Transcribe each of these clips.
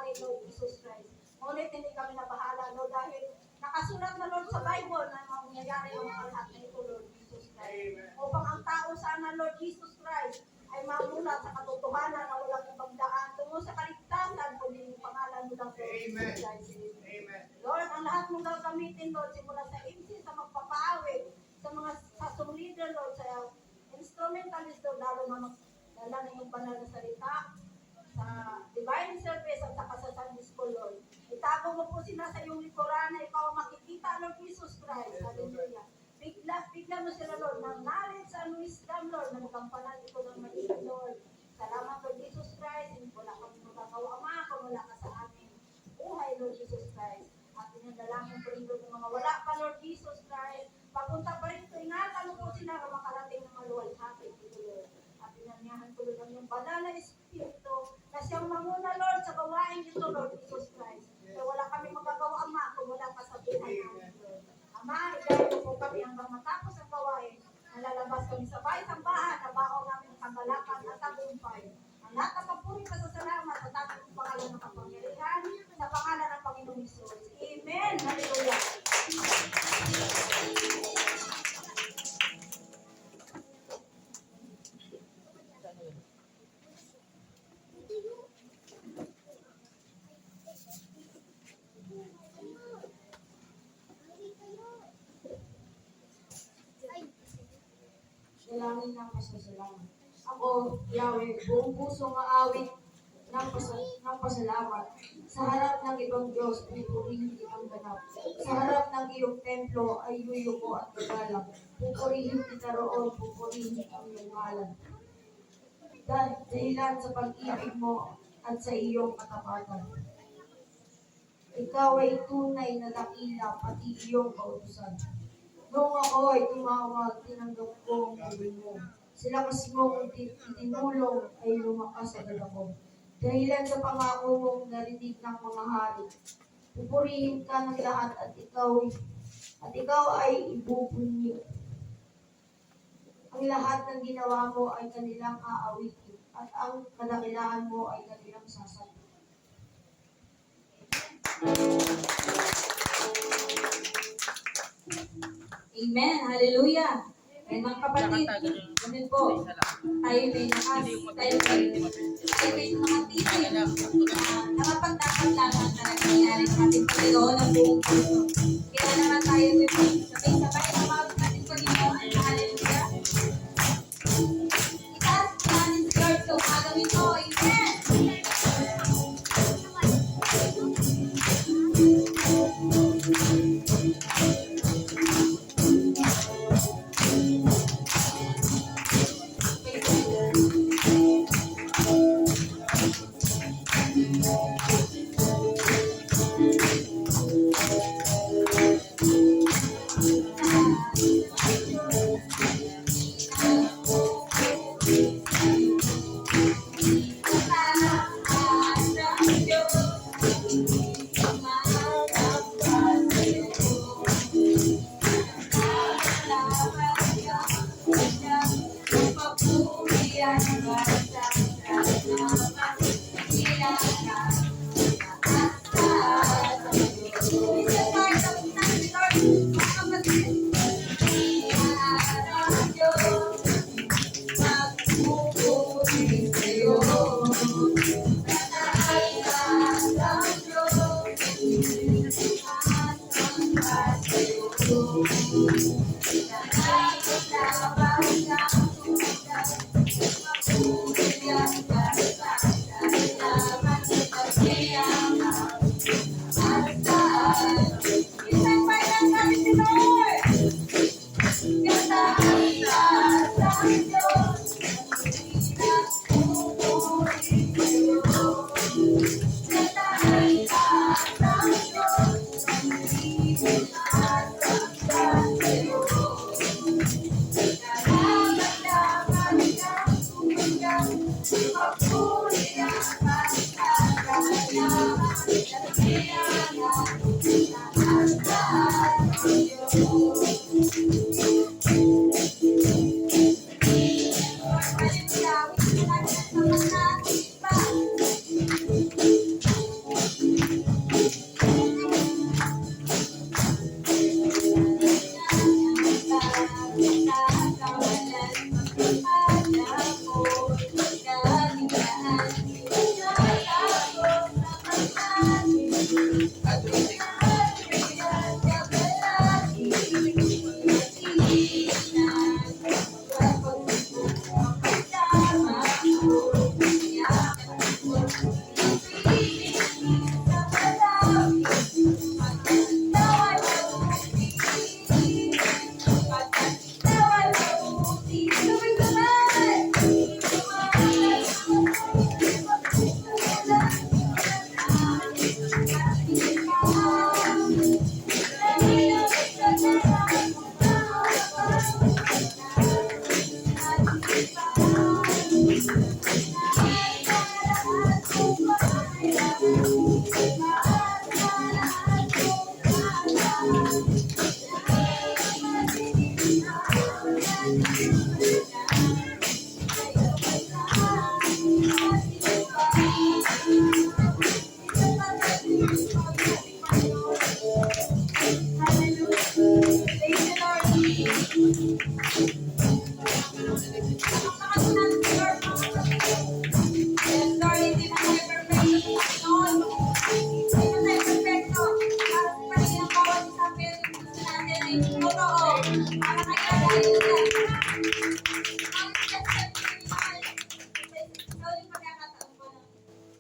buhay, Lord Jesus Christ. Ngunit hindi kami nabahala, Lord, dahil nakasulat na, Lord, sa Bible na mangyayari ang mga lahat na ito, Lord Jesus Christ. Upang ang tao sana, Lord Jesus Christ, ay mamulat sa katotohanan na walang ibang daan tungo sa kaligtasan, kundi yung pangalan mo lang, Lord Jesus Christ. Lord, ang lahat mong gagamitin, Lord, simula sa MC, sa magpapaawit, sa mga sasong leader, Lord, sa instrumentalist, Lord, lalo na magdala ng iyong banal na salita, sa divine service at saka sa Sunday School, Lord. Itago mo po sila sa iyong likuran na ikaw makikita, Lord Jesus Christ. Hallelujah. Bigla mo sila, Lord, ng knowledge and wisdom, Lord, na magampanan ito ng maliit, Lord. Salamat, Lord Jesus Christ. Wala kami magagawa, Ama, kung wala ka sa amin. Buhay, Lord Jesus Christ. At inandalangin po rin, Lord, ng mga wala pa, Lord Jesus Christ. Papunta pa rin ito, ingatan mo po sila na makarating ng maluwalhati ito, Lord. At inanyahan ko, Lord, ng iyong banal na Espiritu na siyang mamuna, Lord, sa gawain ito, Lord Jesus Christ. Kaya wala kami magagawa, Ama, kung wala ka sa buhay namin, Lord. Ama, igayad po kami hanggang matapos ang gawain. Nalalabas kami sa bahay-sambahan na baon namin ang kagalakan at tagumpay. Ang lahat ng papuri pasasalamat at ating pangalan ng kapangyarihan sa pangalan ng Panginoong Hesus. Amen. Hallelujah. Dalangin ng pasasalamat. Ako, Yahweh, buong puso maawit ng pasalamat. Sa harap ng ibang Diyos ay purihin kitang ganap. Sa harap ng iyong templo ay yuyuko at gagalang. Pupurihin kita roon, pupurihin ang iyong ngalan. Dahilan sa pag-ibig mo at sa iyong katapatan. Ikaw ay tunay na dakila, pati iyong kautusan. Noong ako ay tumawag, tinanggap ko ang galing mo. Sila kasi mong itinulong ay lumakas agad ako. Dahilan sa pangako mong narinig ng mga hari. Pupurihin ka ng lahat at ikaw ay ibubunyi. Ang lahat ng ginawa mo ay kanilang aawitin at ang kadakilaan mo ay kanilang sasabihin. Amen. Hallelujah. Ay mga kapatid, ganun po. Tayo may nakatipid. Nakapagdapat lamang na nangyayari sa ating Panginoon ang buong puso. Kaya naman tayo sabay-sabay na mawag natin Panginoon. Hallelujah. Itaas natin si Lord sa umagang ito. Amen.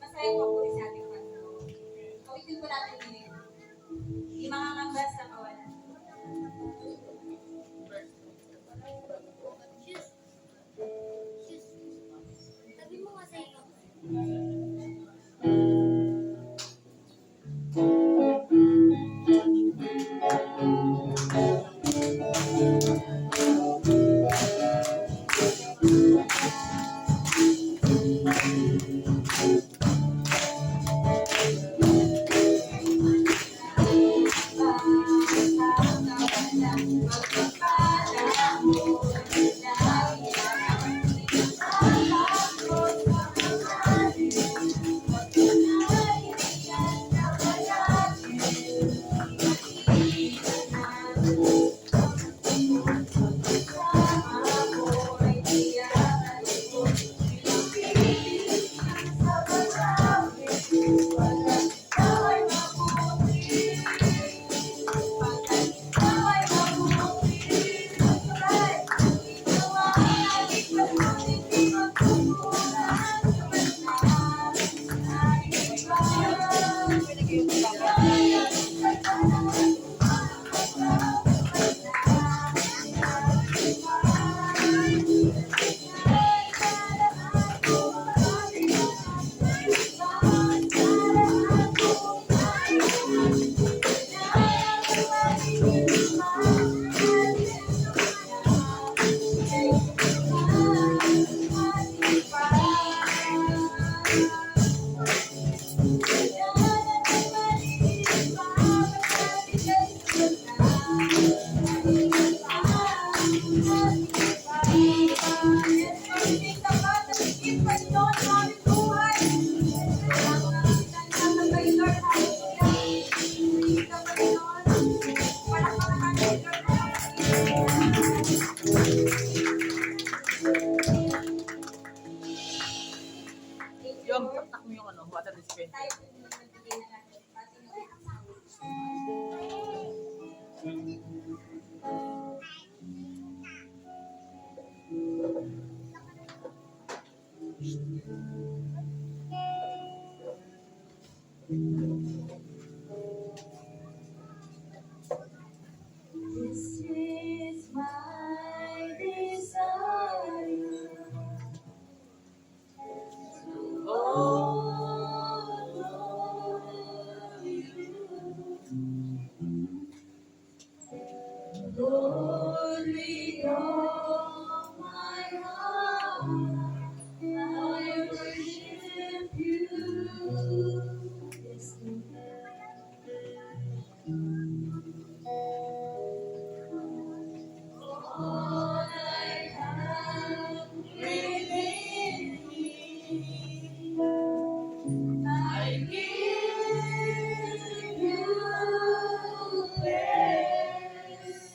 Masaya po po sa ating Panginoon. Kawitin po natin yun. Di makakambas sa kawalan. Sabi mo nga sa'yo. Yung taktak mo yung ano, water dispenser. Tayo po yung magbigay na natin. Pati yung This is my desire. Lord, with all my heart, I worship you. Yes, all I have within me, I give you praise.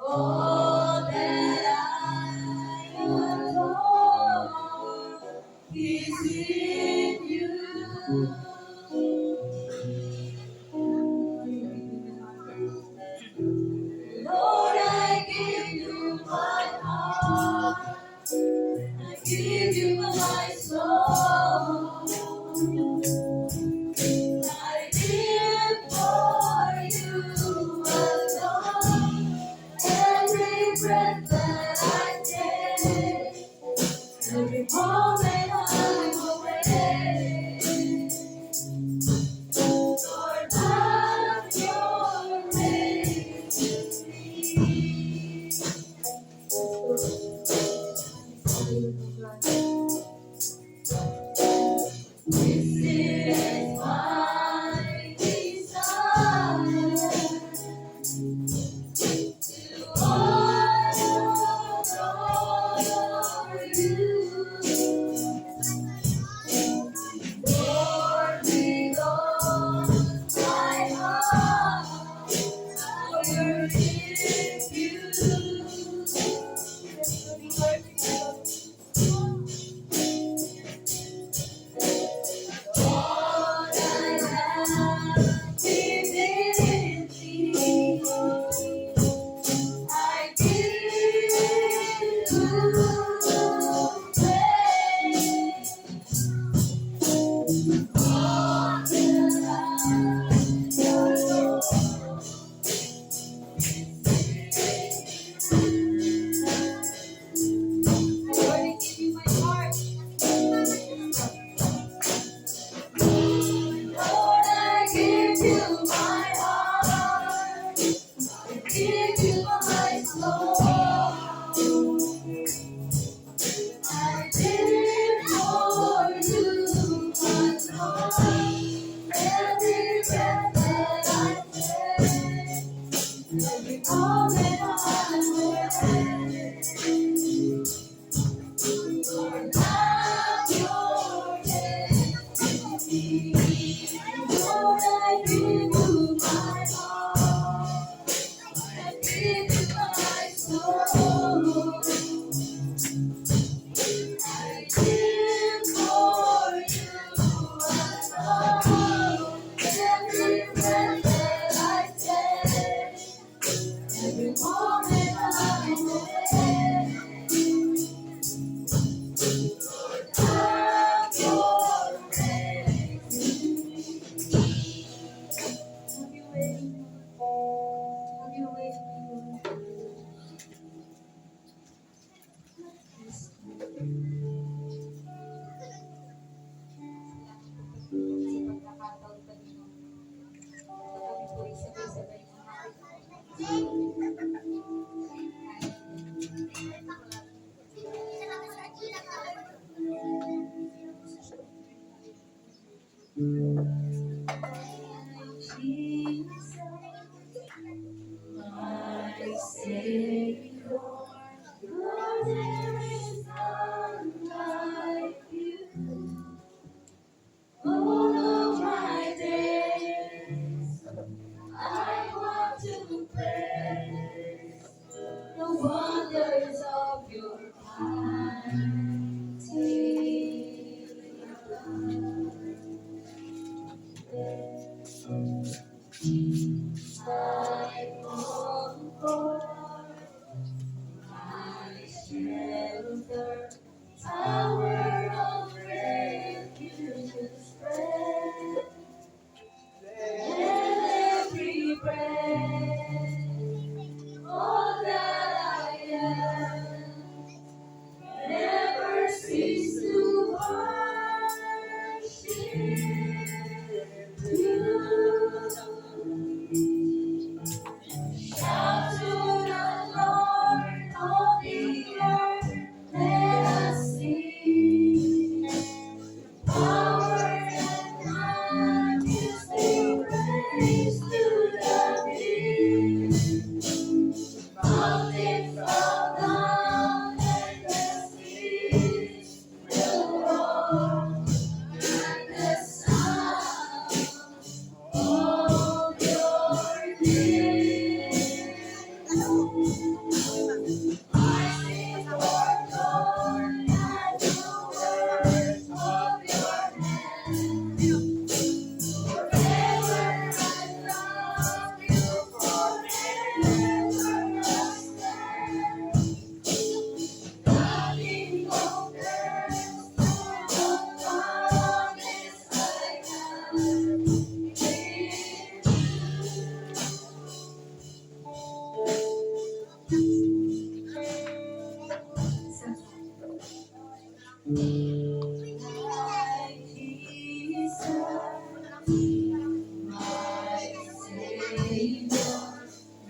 All that I adore is in you. Lord, I give you my heart. I give you my soul. I live for you alone. Every breath that I take, every moment I'm away. Jesus, my Savior, Lord, there is none like you. All of my days, I want to praise the wonders of your mighty my comfort, my shelter, tower of refuge and strength, and every breath, all that I am, never cease to worship you. Shout to the Lord, all the earth, let us sing. Power and majesty, praise to the King. Mountains fall down and the seas will roar at the sound of your name. I sing for joy at the words of your hand. Forever I love you, forever I stand. Nothing compares to the promise I have my Jesus, my Savior,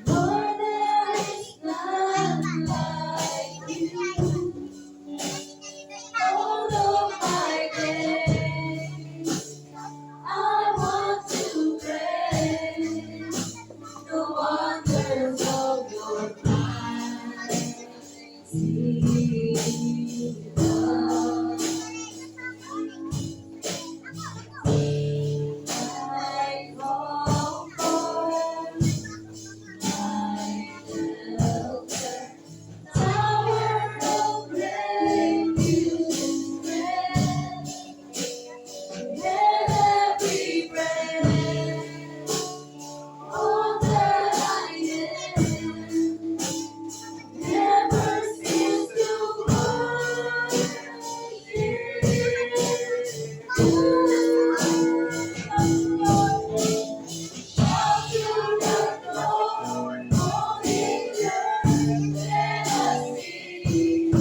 Lord, there is none like you. All of my days, I want to praise the wonders of your mighty love. My comfort, my shelter, tower of refuge and strength, and every breath, all that I am, never cease to worship you. Shout to the Lord, all the earth, let us sing.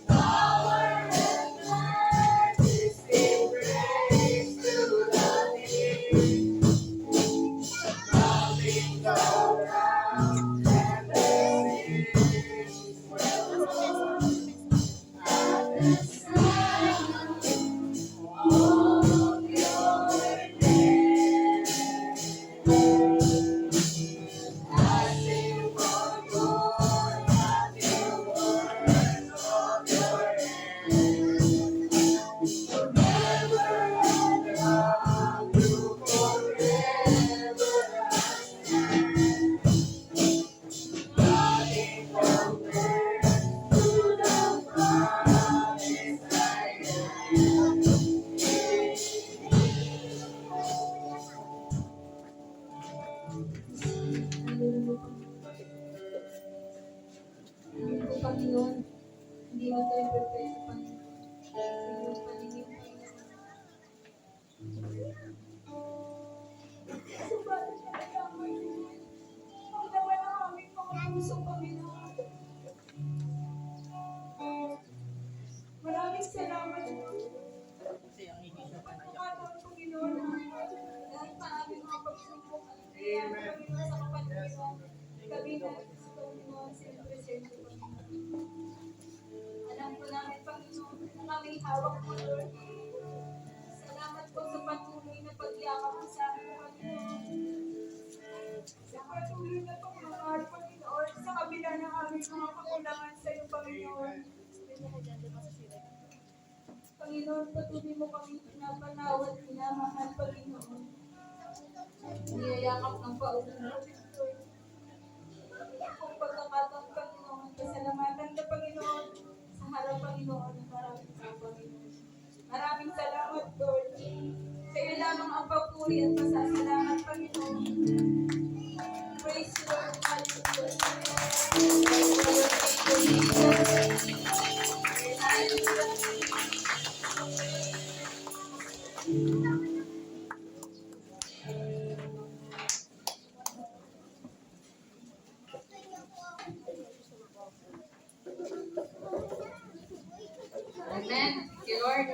Power and majesty, praise to the King. Mountains go down and the seas will roar at the sound of your name. I sing for joy at the words of your hand. Forever I love you, forever I stand. Nothing compares to the promise I have. Panginoon, hindi mo tayo perfecto, Panginoon. Iyong paningin, Panginoon. Subalit na nalaman niyo, ang laman ng aming mga puso, Panginoon. Maraming salamat po. Kasi ang hindi siya panaya. Pagkakataon, Panginoon, dahil sa aming mga pagsubok, kaya Panginoon sa kapatiran, kami natin sa Panginoon, sinipresente, Panginoon. Alam po namin, Panginoon, na kami hawak mo, Lord. Salamat po sa Panginoon, patuloy mo kami pinapanawat, minamahal, Panginoon. Niyayakap ng paulo. Kung pagkakataon, Panginoon, pasalamatan ka, Panginoon, sa harap, Panginoon, ng maraming sa Panginoon. Maraming salamat, Lord. Sa'yo lamang ang papuri at pasasalamat, Panginoon. Praise you, Lord. Amen. Thank you, Lord.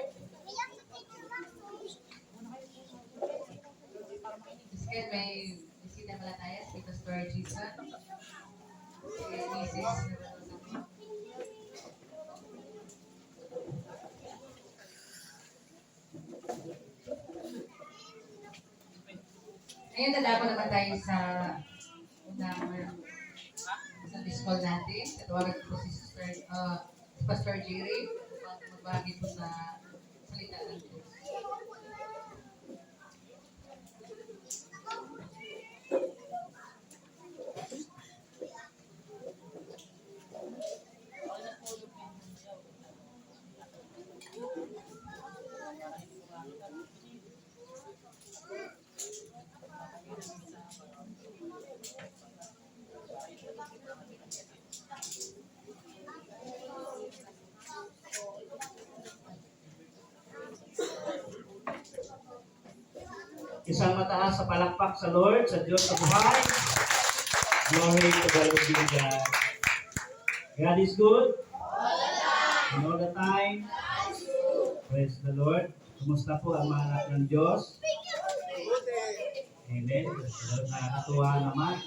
Sige, may bisita pala tayo. Si Pastor Jason. Si Mrs. Ngayon, dadako naman tayo sa unang Sunday school natin. Katawagan ko si Pastor Jerry. Magbahagi po sa salita ng Diyos. Isang mataas sa palakpak sa Lord, sa Diyos sa buhay. Glory to the Lord be God. God is good. And all the time. Praise the Lord. Kumusta po ang mga anak ng Diyos? Amen. Nakakatuwa naman.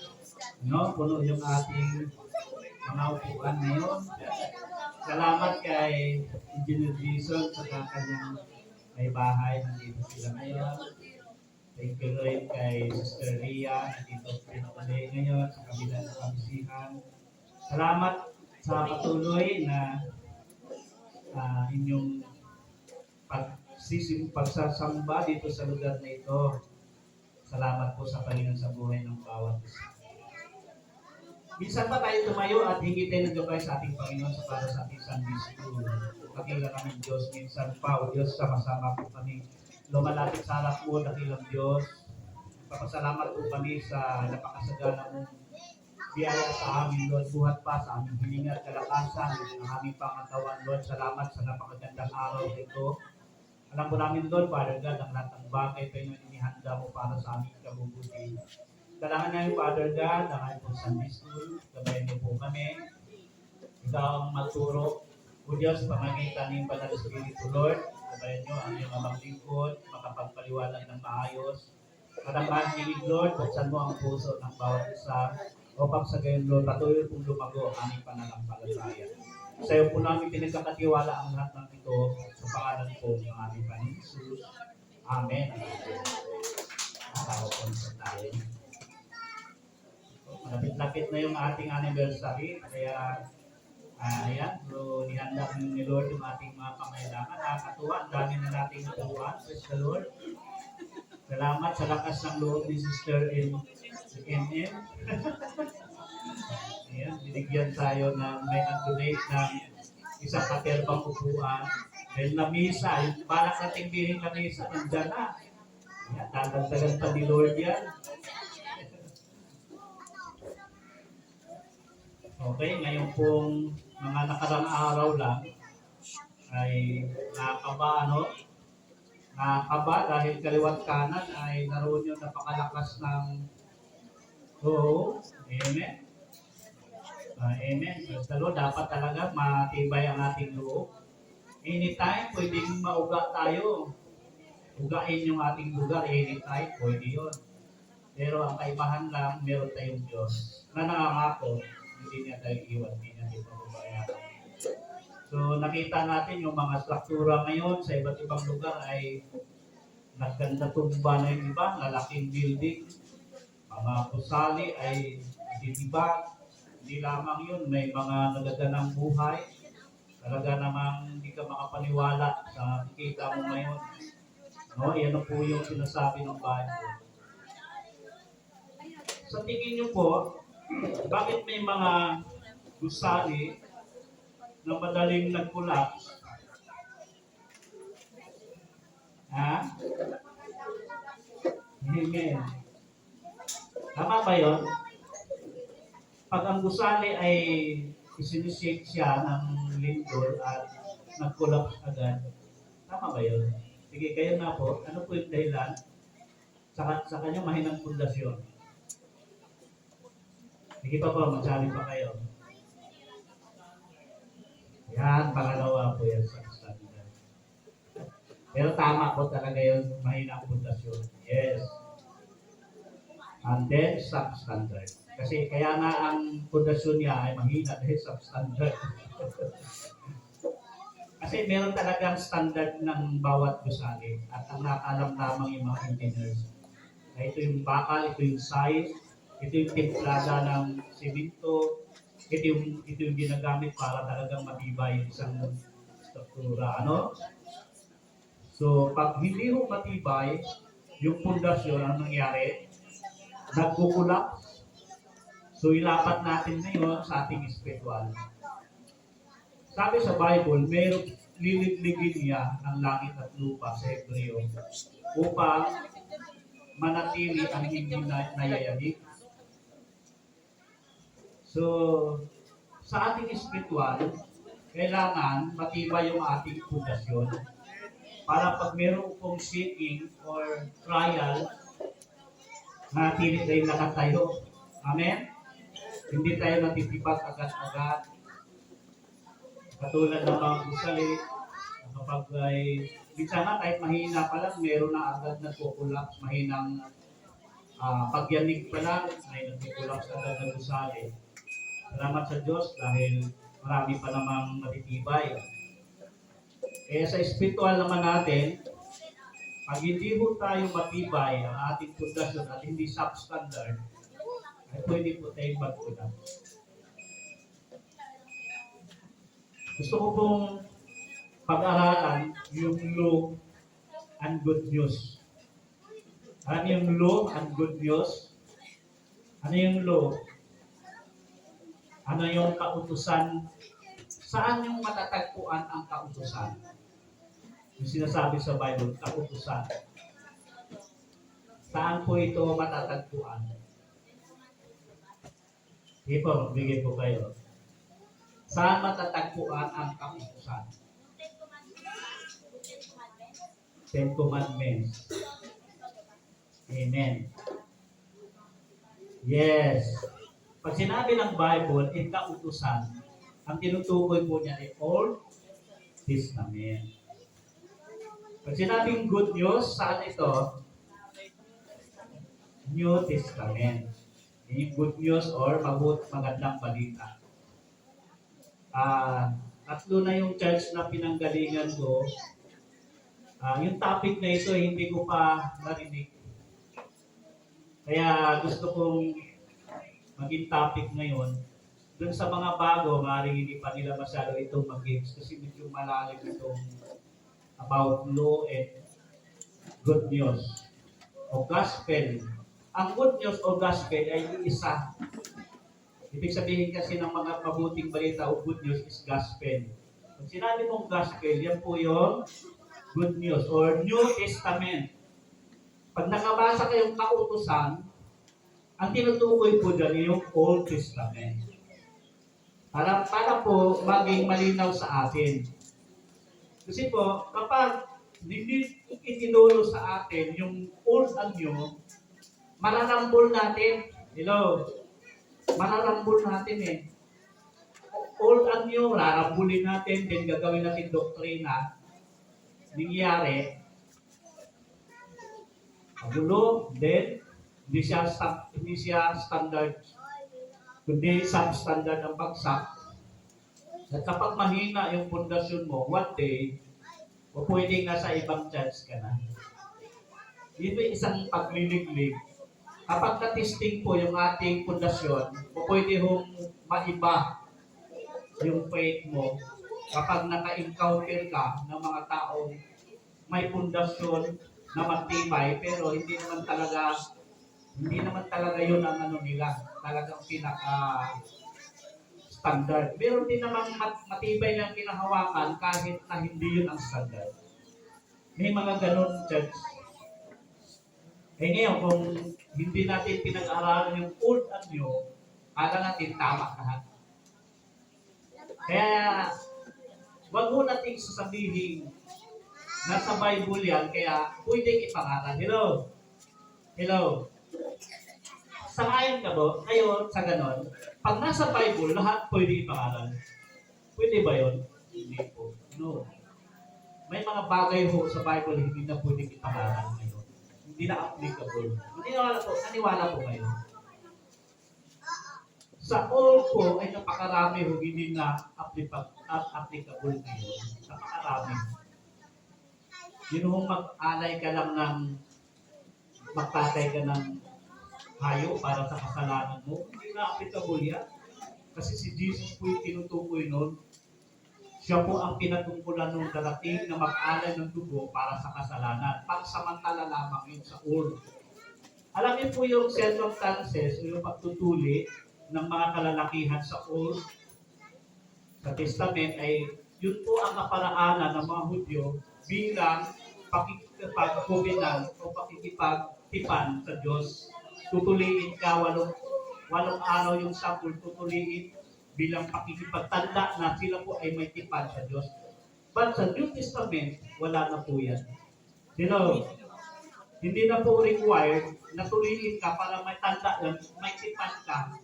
No? Puno yung ating mga upuan ngayon. Salamat kay Engineer Jason sa kanyang may bahay. Nandito sila ngayon. Thank you rin kay Sister Ria, dito pinapalay ngayon sa kabila ng kabisihan. Salamat sa patuloy na inyong pagsasamba dito sa lugar na ito. Salamat po sa Panginoon sa buhay ng bawat isa. Minsan pa tayo tumayo at hingit tayo ng gabay sa ating Panginoon sa para sa ating Sunday School. Kakila kami ng Diyos, minsan pa, O Diyos, sama-sama po kami lumalapit sa harap mo, dakilang Diyos. Papasalamat po kami sa napakasagana mong biyaya sa amin, Lord. Buhat pa sa aming hilinga at kalakasan ng aming pangatawan, Lord. Salamat sa napakagandang araw ito. Alam po namin, Lord, Father God, ang lahat ng bagay kayo na inihanda mo para sa aming kabubuti. Kailangan namin, Father God, ang aming pong Sunday School. Gabayan niyo po kami. Ikaw ang magturo. O Diyos, pamagitan ng Banal na Espiritu, Lord. Gabayan niyo ang iyong amang lingkod, makapagpaliwanag ng maayos. At ang pagkilig, Lord, buksan mo ang puso ng bawat isa. Upang sa gayon, Lord, patuloy pong lumago ang aming pananampalataya. Sa iyo po namin pinagkakatiwala ang lahat ng ito sa pangalan po ng aming Panginoon Jesus. Amen. Nakakapon sa tayo. Malapit-lapit na yung ating anniversary, kaya ayan, so nihanda ni Lord yung ating mga pangailangan. Nakakatuwa, ang dami na nating natuwa. Praise the Lord. Salamat sa lakas ng loob ni Sister MM. Ayan, binigyan tayo na may nag-donate ng isang katerbang upuan. Dahil na misa, yung balak nating bilhin na misa, nandyan na. Ayan, tatagdagan pa ni Lord yan. Okay, ngayon pong mga nakarang araw lang ay nakakaba dahil kaliwat kanan ay naroon yung napakalakas ng amen. Amen. Basta Lord, dapat talaga matibay ang ating loob. Anytime, pwedeng mauga tayo. Ugain yung ating lugar, anytime, pwede yun. Pero ang kaibahan lang, meron tayong Diyos na nangangako, hindi niya tayo iwan, hindi niya tayo pababayaan. So nakita natin yung mga struktura ngayon sa iba't ibang lugar ay nagganda tumba na yung iba, lalaking building, mga kusali ay ditibag. Hindi lamang yun, may mga nagaganang buhay. Talaga namang hindi ka makapaniwala sa nakikita mo ngayon. No, yan po yung sinasabi ng Bible. Sa tingin niyo po, bakit may mga gusali na madaling nag-collapse? Ha? Amen. Tama ba yun? Pag ang gusali ay isinisake siya ng lindol at nag-collapse agad, tama ba yun? Sige, kayo na po. Ano po yung dahilan? Sa kanya mahinang pundasyon. Sige pa po, magsabi pa kayo. Yan, pangalawa po yan sa standard. Pero tama po talaga yun, mahinang pundasyon. Yes. And then, substandard. Kasi kaya nga ang pundasyon niya ay mahina dahil substandard. Kasi meron talagang standard ng bawat gusali at ang nakaalam lamang yung mga engineers. Na ito yung bakal, ito yung size, ito yung timplada ng simento, ito yung ginagamit para talagang matibay yung isang struktura. Ano? So, pag hindi ho matibay, yung pundasyon, ang nangyari, nagkukulap. So, ilapat natin ngayon sa ating spiritual. Sabi sa Bible, mayroong liligligin niya ang langit at lupa sa Hebreo upang manatili ang hindi nayayagik. So, sa ating spiritual, kailangan matibay yung ating pundasyon para pag mayroong pong shaking or trial, manatili tayo nakatayo. Amen? Hindi tayo natitibag agad-agad. Katulad ng mga gusali, kapag ay, minsan na kahit mahina pa lang, meron na agad nagkukulaps, mahinang pagyanig pa lang, ay nagkukulaps agad ng gusali. Salamat sa Diyos dahil marami pa namang matitibay. Kaya sa spiritual naman natin, pag hindi po tayo matibay ang ating pundasyon at hindi substandard, ay pwede po tayong mag-collapse. Gusto ko pong pag-aralan yung law and good news. Ano yung law and good news? Ano yung law? Ano yung kautusan? Saan yung matatagpuan ang kautusan? Yung sinasabi sa Bible, kautusan. Saan po ito matatagpuan? Sige po, magbigay po kayo. Saan matatagpuan ang kautusan? Ten Commandments. Amen. Yes. Pag sinabi ng Bible, in kautusan, ang tinutukoy po niya ay Old Testament. Pag sinabing good news, saan ito? New Testament. Yung good news or magandang balita. Tatlo na yung church na pinanggalingan ko. Yung topic na ito, hindi ko pa narinig. Kaya gusto kong maging topic ngayon. Doon sa mga bago, maaaring hindi pa nila masyado itong mag-gigs kasi medyo malalim itong about law and good news o gospel. Ang good news o gospel ay isa. Ibig sabihin kasi ng mga mabuting balita o good news is gospel. Pag sinabi mong gospel, yan po yung good news or New Testament. Pag nakabasa kayong kautusan, ang tinutukoy po dyan yung Old Testament. Para po maging malinaw sa atin. Kasi po, kapag hindi itinuro sa atin yung Old and New, mararambol natin. Hello? Mararambol natin eh. Old and New, rarambulin natin, then gagawin natin doktrina. Nangyayari, magulo, then hindi siya standard, kundi substandard ang bagsak. At kapag mahina yung pundasyon mo, one day, o pwedeng nasa ibang church ka na. Dito isang pagliliglig. Kapag na-testing po yung ating pundasyon, o pwede hong maiba yung faith mo, kapag naka-encounter ka ng mga taong may pundasyon na matibay, pero hindi naman talaga yun ang ano nila, talagang pinaka standard. Meron din namang matibay na kinahawakan kahit na hindi yun ang standard. May mga ganun, church. Eh ngayon, kung hindi natin pinag-aralan yung old at new, kala natin tama lahat. Kaya, wag mo nating sasabihin nasa Bible yan, kaya pwedeng ipangaral. Hello? Hello? Sangayon ka ba? Ngayon, sa ganon, pag nasa Bible, lahat pwede ipangaral. Pwede ba yun? Hindi po. No. May mga bagay ho sa Bible hindi na pwede ipangaral ngayon. Hindi na applicable. Naniwala po ngayon. Sa all po ay napakarami ho hindi na applicable ngayon. Napakarami. Yun ho mag-alay ka lang ng magtatay ka ng hayo para sa kasalanan mo. Hindi na applicable yan. Kasi si Jesus po yung tinutukoy nun. Siya po ang pinatungkulan ng darating na mag-alay ng dugo para sa kasalanan. Pagsamantala lamang yun sa old. Alam niyo po yung circumstances o yung pagtutuli ng mga kalalakihan sa old, sa testament ay yun po ang kaparaanan ng mga Hudyo bilang pakikipagkubinan o pakikipagtipan sa Diyos. Tutuliin ka walong araw yung sabol, tutuliin bilang pakikipagtanda na sila po ay may tipan sa Diyos. But sa New Testament, wala na po yan. Hindi na po required na tuliin ka para may tanda yan, may tipan ka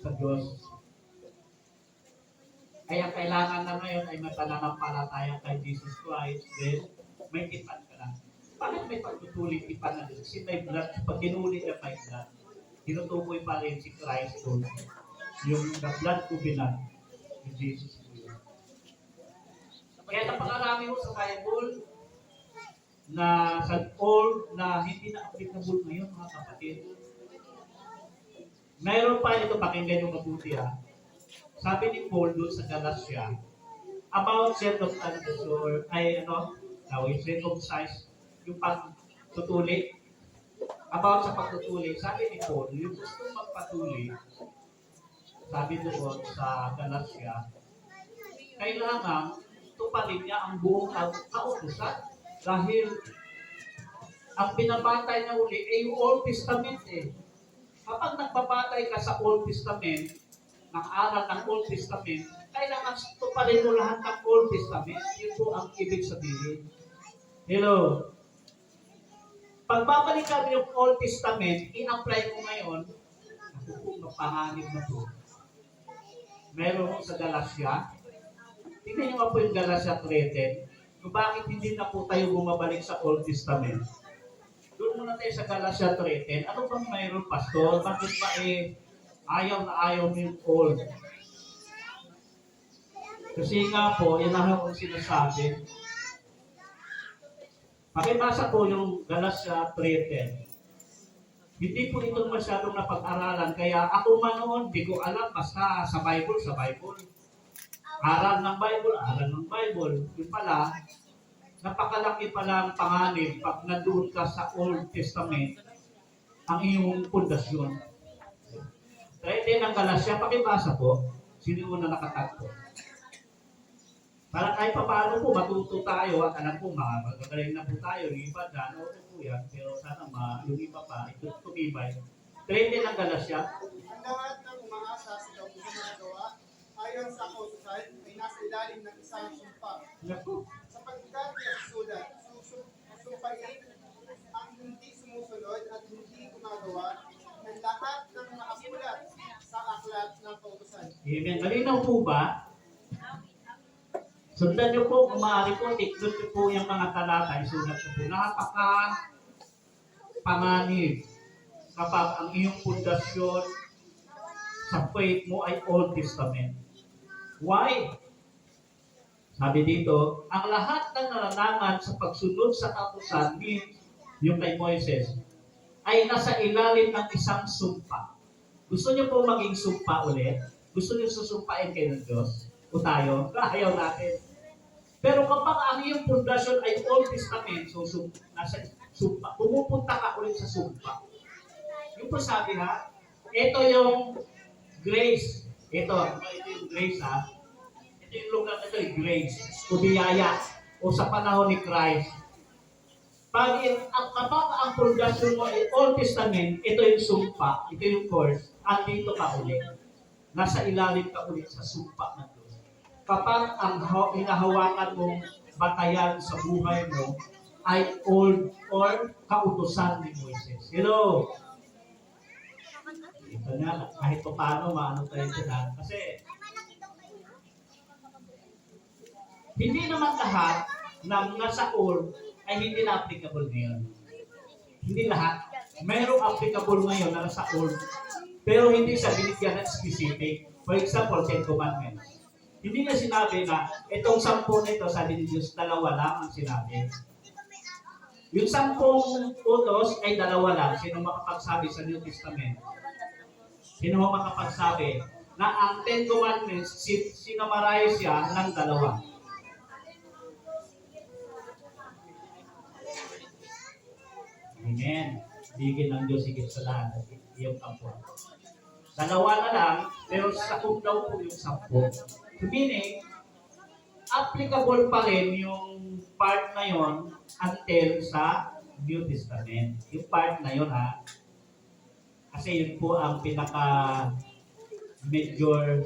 sa Diyos. Kaya kailangan na ngayon ay mapananampalataya kay Jesus Christ, then may tipan ka na. Bakit may pagtutuloy tipan na Diyos? Kasi may blood, pag tinuli na may blood, tinutukoy pa rin si Christ doon. Yung the blood covenant ni Jesus Christ. Kaya napakarami mo sa Bible na sa old na hindi na applicable ngayon, mga kapatid. Mayroon pa ito, pakinggan yung mabuti ha. Sabi ni Paul doon sa Galatia, about circumstances or circumcise, yung pagtutuli, about sa pagtutuli, sabi ni Paul, yung gusto magpatuli, sabi doon sa Galatia, kailangan tuparin niya ang buong kautusan dahil ang binabatay na uli ay yung Old Testament eh. Kapag nagbabatay ka sa Old Testament, ng aral ng Old Testament, kailangan tuparin mo lahat ng Old Testament. Yun po ang ibig sabihin. Hello? Pagbabalik kami yung Old Testament, in-apply mo ngayon, mapanganib na po. Meron sa Galatia. Tingnan nyo nga po yung Galatia 3:10. Kung bakit hindi na po tayo bumabalik sa Old Testament. Doon muna tayo sa Galatia 3:10. Ano bang mayroon, Pastor? Bakit ba ayaw na ayaw mo yung Old? Kasi nga po, yan ang akong sinasabi. Pakibasa po yung Galatia 3:10. Hindi po ito masyadong napag-aralan. Kaya ako man noon, di ko alam. Basta sa Bible. Aral ng Bible. Yung pala, napakalaki pala ang panganib pag nandoon ka sa Old Testament ang iyong pundasyon. Kaya din ang Galatia, pakibasa po. Sino mo na nakatagpo? Para kahit pa paano po, matuto tayo at alam po, magagaling na po tayo. Yung iba dyan, po yan. Pero sana yung iba pa, ito tumibay. Trend din ang Galatia. Ang lahat ng umaasa sa ginagawa ayon sa kautusan ay nasa ilalim ng isang sumpa. Naku. Sapagkat nasusulat, susumpain ang hindi sumusunod at hindi gumagawa ng lahat ng nakasulat sa aklat ng kautusan. Amen. Malinaw po ba? Sundan niyo po, kung maaari po, tiklot niyo po yung mga talata, isulat niyo po. Napaka-panganib kapag ang iyong pundasyon sa faith mo ay Old Testament. Why? Sabi dito, ang lahat ng nalalaman sa pagsunod sa kautusan ni yung kay Moises ay nasa ilalim ng isang sumpa. Gusto niyo po maging sumpa ulit? Gusto niyo susumpain kayo ng Diyos? O tayo? Ayaw natin. Pero kapag ang iyong pundasyon ay Old Testament, so nasa sumpa, pumupunta ka ulit sa sumpa. Yung po sabi ha, ito yung grace. Ito yung grace ha. Ito yung lugar na ito, yung grace. O biyaya. O sa panahon ni Christ. Kapag ang pundasyon mo ay Old Testament, ito yung sumpa, ito yung course, at dito ka ulit. Nasa ilalim ka ulit sa sumpa ng Diyos. Kapag ang hinahawakan mong batayan sa buhay mo ay old or kautusan ni Moises. Hello? Ito nga, kahit pa paano, maano tayo dyan. Kasi, hindi naman lahat ng nasa old ay hindi na applicable ngayon. Hindi lahat. Mayroong applicable ngayon na nasa old, pero hindi siya binigyan ng specific. For example, 10 Commandments. Hindi na sinabi na itong 10 na ito, sabi ni Diyos, 2 lang ang sinabi. Yung 10 utos ay 2 lang. Sino makapagsabi sa New Testament? Sino makapagsabi na ang 10 Commandments, sinamarize siya ng 2? Amen. Bigyan ng Diyos higit sa lahat at iyong kampo. 2 na lang, pero sakop daw po yung 10. So meaning, applicable pa rin yung part na yon until sa New Testament. Yung part na yon ha. Kasi yun po ang pinaka major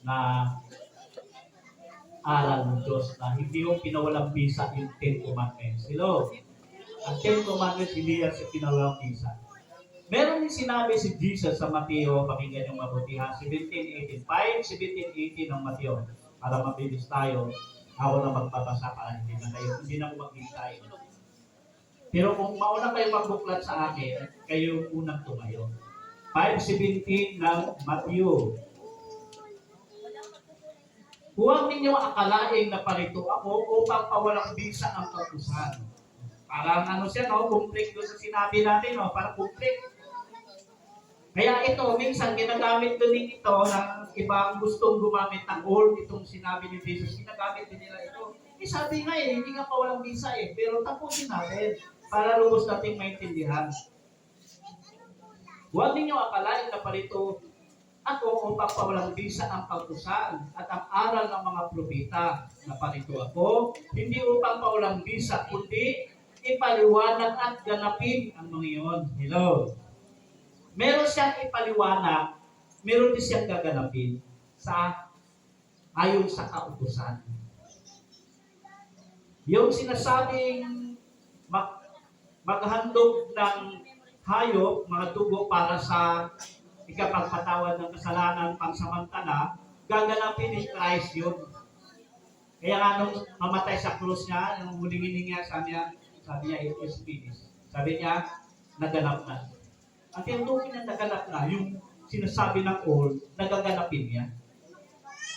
na aral ng Diyos na hindi yung pinawalang bisa yung 10 Commandments. Hello? Ang 10 Commandments, hindi yan sa pinawalang bisa. Meron din sinabi si Jesus sa Mateo, pakinggan yung mabuti ha, 17:18. 5:17-18 ng Mateo. Para mabilis tayo, ako na magpapasa para hindi na ako maghintay. Pero kung mauna kayo magbuklat sa akin, kayo unang tumayo. 5:17 ng Mateo. Huwag ninyo akalain na parito ako upang pawalang bisa ang kautusan. Parang ano siya, no? Kumplik doon sa sinabi natin, no? Parang kumplik. Kaya ito, minsan ginagamit din ito ng ibang gustong gumamit ng old, itong sinabi ni Jesus, ginagamit din nila ito. Eh sabi nga hindi nga pa walang bisa pero tapusin natin para lubos nating maintindihan. Huwag ninyo akalain na parito ako upang pawalang bisa ang kautusan at ang aral ng mga propeta na parito ako, hindi upang pawalang bisa, kundi ipaliwanag at ganapin ang mga iyon. Hello? Meron siyang ipaliwanag, meron din siyang gaganapin ayon sa kautusan. Yung sinasabing maghandog ng hayop, mga dugo para sa ikapagpatawad ng kasalanan pangsamantala, gaganapin ni Christ yun. Kaya nga nung mamatay sa krus niya, nung huling hininga sabi niya, it is finished. Sabi niya, naganap na. Ang tinutukoy niya naganap na, yung sinasabi ng old, nagaganapin niya.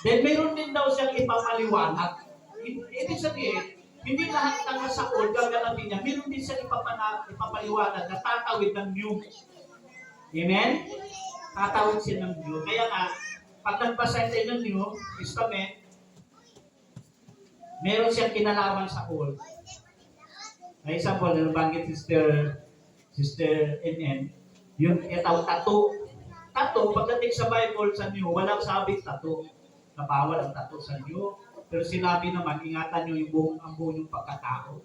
Then mayroon din daw siyang ipapaliwanag. Ibig sabihin, hindi lahat ng nasa old gaganapin niya. Mayroon din siyang ipapaliwanag na tatawid ng new. Amen? Tatawid siya ng new. Kaya nga, pag nagbasa tayo ng New Testament, meron siyang kinalaman sa old. For example, nabanggit Sister NN, yung itawag tattoo. Tattoo, pagdating sa Bible sa New, walang sabing tattoo. Napawal ang tattoo sa New. Pero sinabi naman, ingatan nyo ang buong yung pagkatao.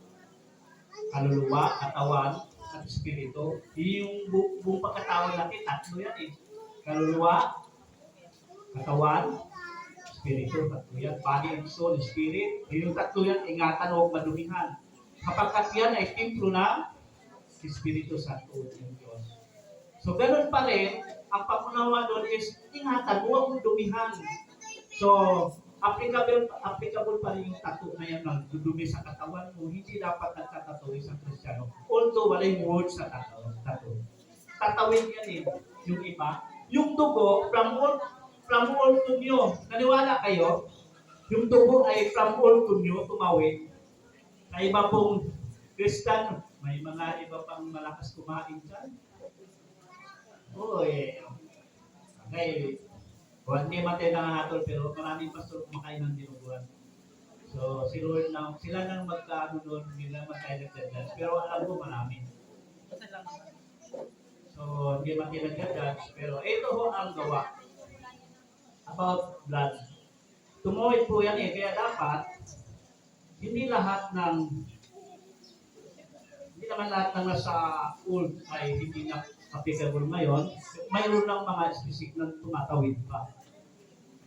Kaluluwa, katawan, at espiritu. Yung buong pagkatao natin, tatlo yan eh. Kaluluwa, katawan, espiritu, tatlo yan. Body and soul, spirit. Yung tatlo yan, ingatan o madumihan. Kapag yan ay templo ng Espiritu Santo ng Diyos. So, ganun pa rin, ang pamunawa doon is, ingatan, huwag mong dumihan. So, applicable pa rin yung tattoo na yan na dudumi sa katawan mo, hindi dapat nagtatattoo isang Kristiyano. Although, wala yung word sa tattoo. Tatawin yan eh, yung iba. Yung dugo, from old to new. Naniwala kayo, yung dugo ay from old to new, tumawid. Sa iba pong Kristiyano, may mga iba pang malakas kumain dyan. Oo eh. Okay. O hindi man tayo nangahatol, pero maraming pastor kumakain ng dinuguan. So, si Lord na, sila nang magkaano doon, hindi lang tayo nagja-judge. Pero alam ko marami. Basta lang naman. So, hindi man tayo nagja-judge. Pero ito ho ang gawa about blood. Tumuhid po yan eh. Kaya dapat, hindi naman lahat ng nasa old ay hindi na applicable ngayon. Mayroon lang mga specific na tumatawid pa.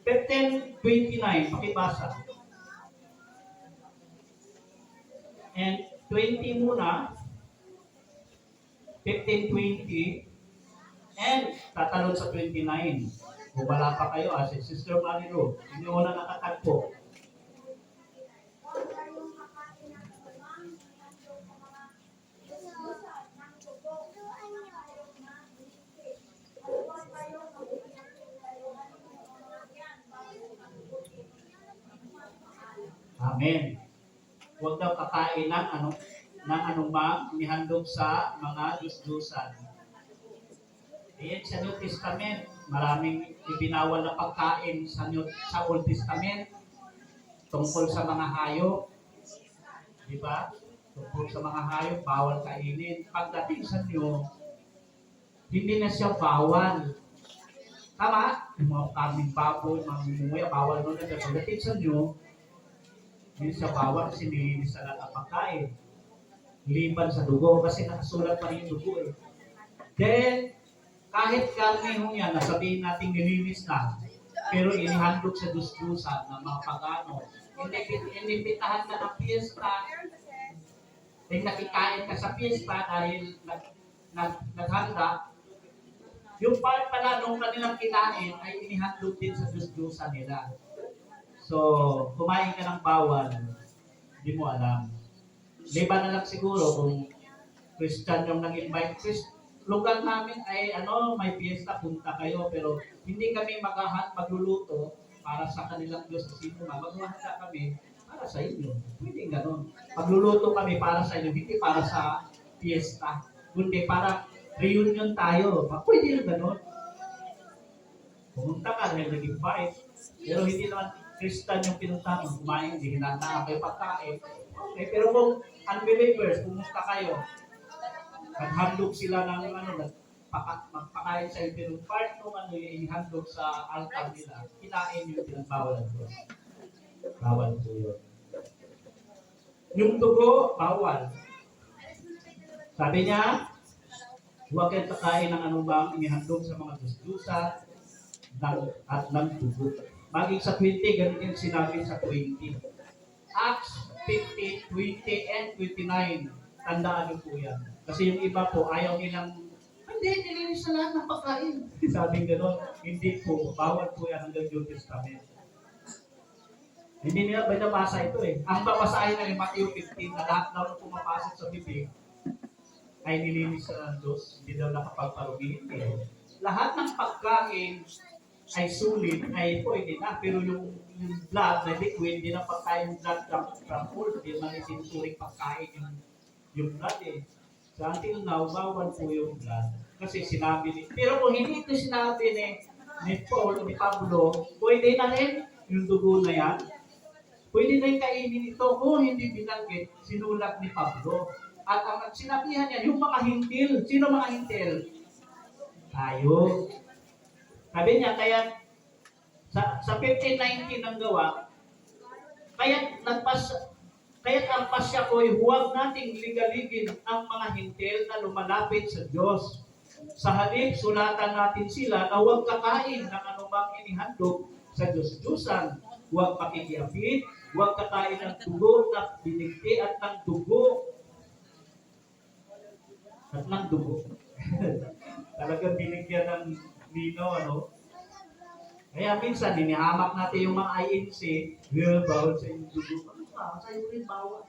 15:29, pakibasa. And 20 muna. 15:20. And tatalon sa 29. Kung wala pa kayo, si Sister Marilu, hindi mo na nakatagpo. Huwag kayong makain ng anumang ihandog sa mga Diyos-Diyosan ng dugo ng hayop na binigay. At huwag kayong magbibigay ng dalawan ng mga yan bago magbuti. Amen. Huwag daw kakain ng anumang inihandog sa mga Diyos-Diyosan. Ayan sa New Testament, maraming ibinawal na pagkain sa Old Testament tungkol sa mga hayop. Di ba? Tungkol sa mga hayop, bawal kainin. Pagdating sa New, hindi na siya bawal. Tama? Yung mga kaming baboy, mga mumuya, bawal nun na. Pagdating sa New, hindi siya bawal kasi nilinis sa lahat ng pagkain. Liban sa dugo kasi nakasulat pa rin yung dugo eh. Then, kahit karne ho yan, nasabihin natin nilinis na, pero inihandog sa Diyos-Diyosan ng mga pagano. Inibitahan ka ng piyesta, then nakikain ka sa piyesta dahil naghanda, yung part pala nung kanilang kinain ay inihandog din sa Diyos-Diyosan nila. So, kumain ka ng bawal, hindi mo alam. Liba na lang siguro kung Christian yung nag-invite. Lugar namin ay may piyesta, punta kayo, pero hindi kami magluluto para sa kanilang Diyos sa sino man. Maghahanda kami para sa inyo. Pwede gano'n. Magluluto kami para sa inyo, hindi para sa piyesta. Kundi para reunion tayo. Pwede rin gano'n. Pumunta ka dahil nag-invite. Pero hindi naman Christian yung pinunta mo. Kumain, hindi hinanda kayo pagkain. Okay, pero kung unbelievers, pumunta kayo, naghandog sila ng magpakain sa iyo, pero part ng ihandog sa altar nila, kinain yung pinagbawal ko. Bawal po yun. Yung dugo, bawal. Sabi niya, huwag kayong kakain ng anumang inihandog sa mga Diyos-Diyosan at ng dugo. Maging sa 20, ganun din sinabi sa 20. Acts 15, 20, and 29. Tandaan niyo po yan. Kasi yung iba po, ayaw nilang, hindi, nilinis sa lahat ng pagkain. Sabi gano'n, hindi po, bawal po yan hanggang New Testament. Hindi nila binabasa ito eh. Ang babasahin na yung Matthew 15 na lahat daw pumapasok sa bibig ay nilinis sa Diyos, hindi daw nakapagparugihin eh. Lahat ng pagkain ay sulit, ay pwede na, pero yung blood na liquid, hindi na pagkain blood from food, hindi na isinusuring pagkain yung blood eh. So until now, bawal po yung blood. Kasi sinabi pero kung hindi ito sinabi ni Paul o ni Pablo, pwede na rin yung dugo na yan. Pwede na yung kainin ito kung hindi binanggit, sinulat ni Pablo. At ang sinabihan niya, yung mga hintil. Sino mga hintil? Tayo. Sabi niya, kaya sa 15:19 ng gawa, kaya ang pasya ko ay huwag nating ligaligin ang mga hintil na lumalapit sa Diyos. Sa halip, sulatan natin sila na huwag kakain ng anumang inihandog sa Diyos-Diyosan. Huwag pakikiapid, huwag kakain ng dugo na binigti at ng dugo. At ng dugo. Talagang binigyan ng lino, Kaya minsan, hinihamak natin yung mga INC, bawal sa inyong dugo. Sa iyo rin bawal.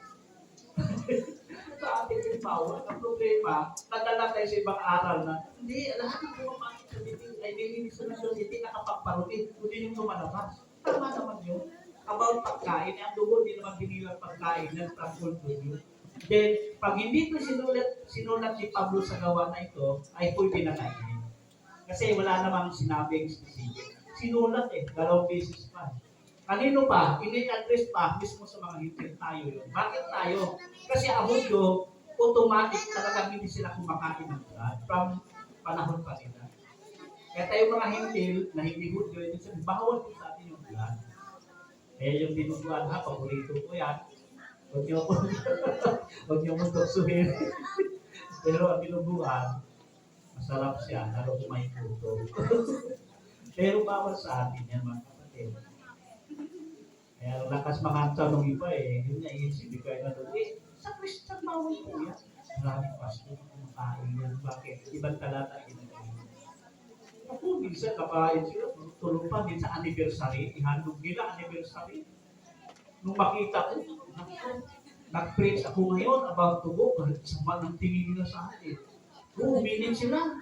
Sa atin rin bawal. Ang problema, nadala tayo sa ibang aral na, hindi, lahat ng pumapakit sa bibig ay nilinis na Diyos, hindi nakapagparutin, kundi yung lumalabas. Tama naman yun. About pagkain, ang dugo, hindi naman binilang pagkain, nag-transform to you. Then, pag hindi ito sinulat ni Pablo sa gawa na ito, ay pwede na kainin. Kasi wala namang sinabing specific. sinulat dalawang beses pa. Kanino pa? Ini-address pa mismo sa mga hintil tayo yun. Bakit tayo? Kasi ang Hudyo, automatic talaga hindi sila kumakain ng blood from panahon pa nila. Kaya tayo mga hintil na hindi Hudyo, ito sabihin, bawal po sa atin yung blood. Yung dinuguan ha, paborito ko yan. Huwag niyo po tuksuhin. Pero ang dinuguan, masarap siya, lalo kung may puto. Pero bawal sa atin yan mga kapatid. Kaya ang lakas mga tanong iba yun na iisipin kayo na doon, sa Christian bawal po yan. Maraming pastor kumakain yan. Bakit? Ibang talata yun. Ako, minsan kapain sila, tulong pa din sa anniversary, ihandog nila anniversary. Nung makita ko, nag-preach ako ngayon about tubo, sama ng tingin nila sa akin. Uminit sila.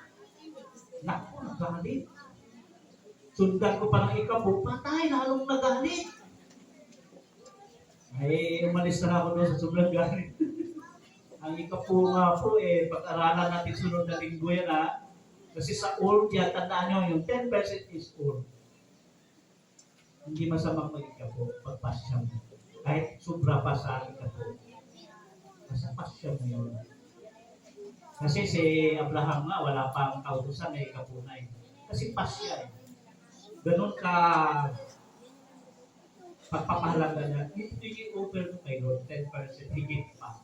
Naku, nagalit. Sundan ko pa ng ikapo, patay, lalong nagalit. Ay, umalis na ako doon sa sobrang galit. Ang ikapo nga po, pag-aralan natin sunod na linggo yan ha. Kasi sa old, tandaan nyo, yung 10% is old. Hindi masamang mag-ikapo, pagpasya mo. Kahit sobra pa sa ikapo. Basta pasya mo yun. Kasi si Abraham nga, wala pang kautusan na ikapo na Kasi pasya Ganun ka pagpapahalaga niya, hindi over mo kay Lord, 10% higit pa.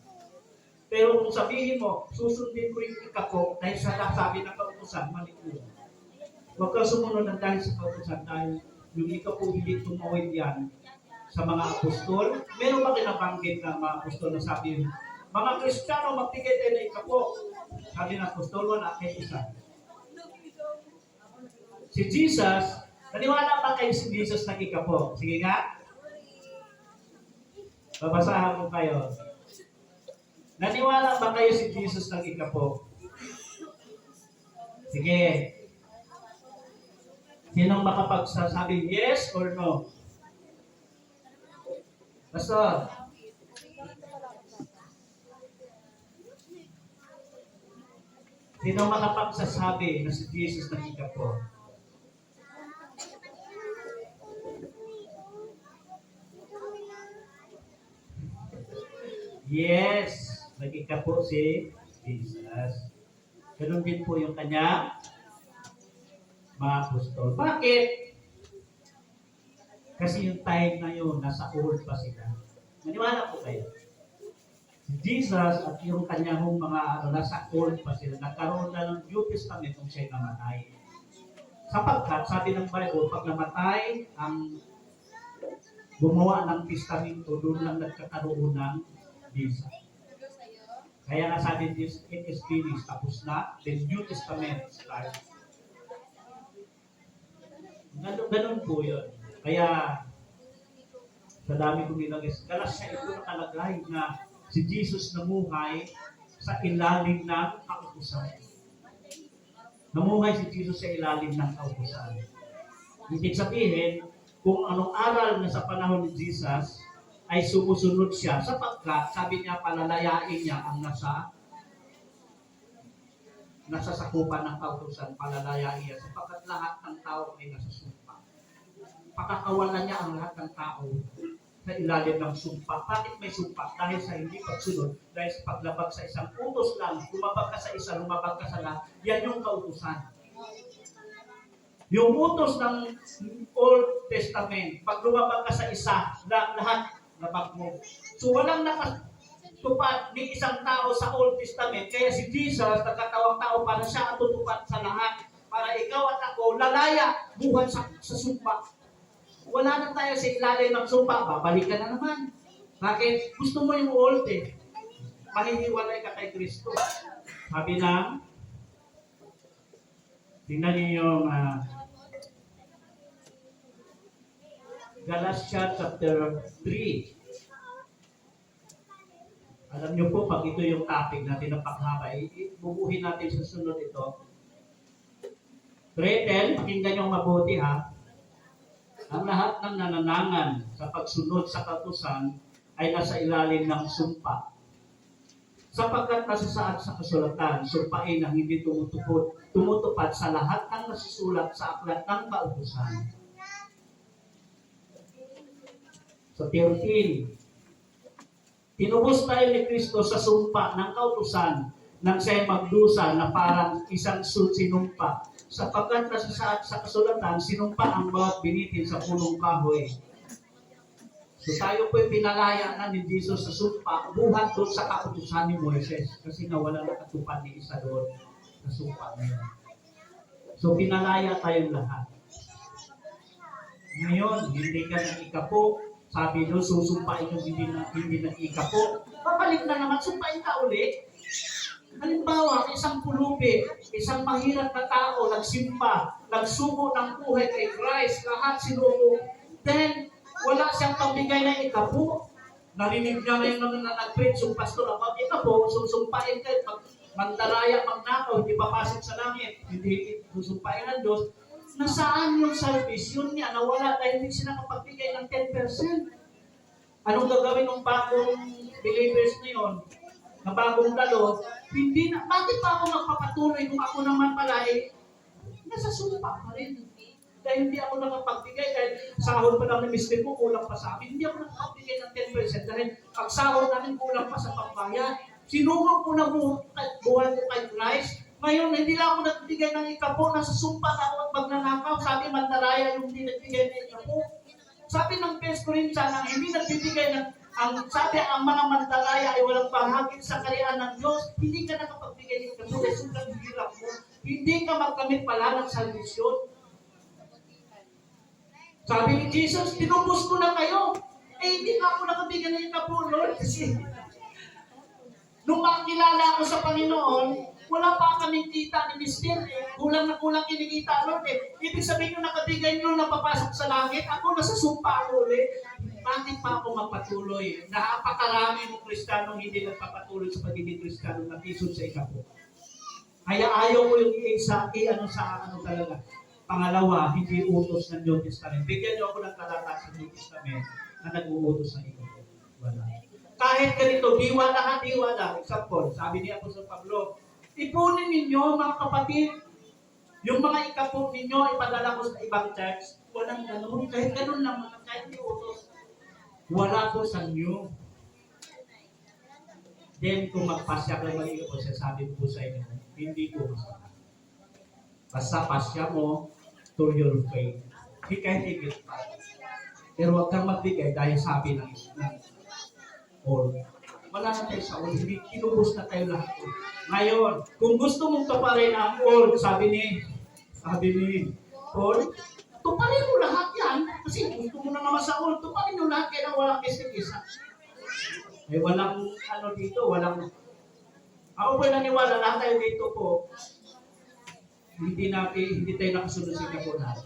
Pero kung sabihin mo, susundin ko yung ikapo dahil sa sabi ng kautusan, mali yun. Huwag kang sumunod ng dahil sa kautusan dahil yung ikapo hindi tumawid yan sa mga apostol. Meron ba kinabanggit ng mga apostol na sabi, mga Kristiyano, magtigay tayo na ikapo. Sabi ng apostol, wala kayo isa. Si Jesus, naniwala ba kayo si Jesus na ikapo? Sige nga. Babasahan ko kayo. Naniwala ba kayo si Jesus ng ikapo? Sige. Sinong makapagsasabi yes or no? Pastor. Sinong makapagsasabi na si Jesus ng ikapo? Yes, nag-ikapo si Jesus. Ganun din po yung kanya mga apostol. Bakit? Kasi yung time na yun, nasa old pa sila. Maniwala po kayo. Si Jesus at yung kanyang mga nasa old pa sila. Nagkaroon na ng New Testament kung siya'y namatay. Sapagkat, sabi ng Bible, pag namatay, ang gumawa ng testamento, doon lang nagkakaroon ng visa. Kaya nga sabi this, it is finished, tapos na, the New Testament starts. Ganun po yun. Kaya, sa dami kong nilagay, Galasya ito nakalagay na si Jesus namuhay sa ilalim ng kautusan. Namuhay si Jesus sa ilalim ng kautusan. Ibig sabihin, kung anong aral na sa panahon ni Jesus, ay sumusunod siya sapagkat sabi niya palalayain niya ang nasa sakupan ng kautusan, palalayain niya sapagkat lahat ng tao ay nasa sumpa. Pakakawalan niya ang lahat ng tao sa ilalim ng sumpa. Bakit may sumpa? Dahil sa hindi pagsunod, dahil sa paglabag sa isang utos lang, lumabag ka sa isa, lumabag ka sa lahat, yan yung kautusan. Yung utos ng Old Testament, pag lumabag ka sa isa, lahat labag mo. So walang nakatupad ni isang tao sa Old Testament. Kaya si Jesus, nagkatawang tao para siya ang tutupad sa lahat. Para ikaw at ako, lalaya, buhay sa sumpa. Wala na tayo sa ilalim ng sumpa, babalik ka na naman. Bakit? Gusto mo yung old Mahihhiwalay ka kay Kristo. Sabi ng, tingnan niyo yung Galasya chapter 3. Alam niyo po, pag ito yung topic natin ng paghaba, bubuhin natin sa sunod ito. Gretel, pakinggan niyo mabuti ha. Ang lahat ng nananangan sa pagsunod sa kautusan ay nasa ilalim ng sumpa. Sapagkat nasasaad sa kasulatan, sumpain ang hindi tumutupad sa lahat ng nasusulat sa aklat ng kautusan. So 13, tinubos tayo ni Kristo sa sumpa ng kautusan nang siya'y magdusa na parang isang sinumpa. Sapagkat sa kasulatan, sinumpa ang bawat binitin sa punong kahoy. So tayo po'y pinalaya na ni Jesus sa sumpa, buhat doon sa kautusan ni Moises. Kasi nga wala nakatupad ni isa doon sa sumpa na yun. So pinalaya tayong lahat. Ngayon, hindi ka nag-ikapo. Sabi doon, susumpain yung hindi nag-ikapo. Babalik na naman, sumpain ka ulit. Halimbawa, isang pulubi, isang mahirap na tao, nagsimpa, nagsugo ng buhay kay Christ, lahat sinugo. Then, wala siyang pambigay na ikapo. Narinig niya na yung mga nag-preach yung pastor about ikapo, susumpain ka, mandaraya, magnakaw, hindi papasok sa langit, hindi susumpain ng Diyos. Nasaan yung salvation niya? Nawala dahil hindi siya nakapagbigay ng 10%. Anong gagawin ng bagong believers na yun? Na bagong dalo? Hindi na. Bakit pa ako magpapatuloy kung ako naman pala nasa sumpa pa rin? Dahil hindi ako nakapagbigay dahil sahod pa lang ng mister ko, kulang pa sa amin. Hindi ako nakapagbigay ng 10% dahil pag sahod namin kulang pa sa pagbayad. Sinugod ko na buhay ko kay Christ. Ngayon, hindi lang ako nagbigay ng ikapo, nasa sumpa na ako at magnanakaw. Sabi, mandaraya yung hindi nagbigay ng ikapo. Sabi ng 1 Corinthians, ang hindi nagbibigay ng, sabi, ang mga mandaraya ay walang bahagi sa kariyan ng Diyos. Hindi ka nakapagbigay ng ikapo, ay sobrang hirap mo. Hindi ka magkamit pala ng salvation. Sabi ni Jesus, tinubos ko na kayo. Hindi ka ako nakabigay ng ikapo, Lord. Kasi, nung makilala ko sa Panginoon, wala pa kaming kita ni Mister. Kulang na kulang kinikita, Lord. Ibig sabihin yung nakabigay nyo napapasok sa langit, ako nasa sumpa ako ulit. Bakit pa ako magpatuloy? Napakarami ng Kristiyanong hindi nagpapatuloy sa pagiging Kristiyano na isod sa ikapo. Kaya ayaw ko yung talaga. Pangalawa, hindi utos ng New Testament. Bigyan niyo ako ng talata sa New Testament na nag-uutos ng ikapo. Wala. Kahit ganito, diwa lang. Example, sabi ni Apostol Pablo, ipunin ninyo, mga kapatid, yung mga ikapo ninyo, ipadala ko sa ibang church. Walang ganun. Kahit ganun lang, kahit di utos. Wala po sa inyo. Then, kung magpasya ka lang po, sasabi po sa inyo, hindi po masama. Basta pasya mo to your faith. Hindi kahit higit pa. Pero huwag kang magbigay dahil sabi ng all. Wala na tayo sa all. Hindi, kinubos na tayo lahat. Ngayon, kung gusto mong tuparin ang all, sabi ni Paul, tuparin mo lahat yan. Kasi gusto mo na naman sa all, tuparin mo lahat kaya walang kisa-kisa. Walang dito, walang... Ako po naniwala, lahat tayo dito po, hindi tayo nakasunod sa kapunan.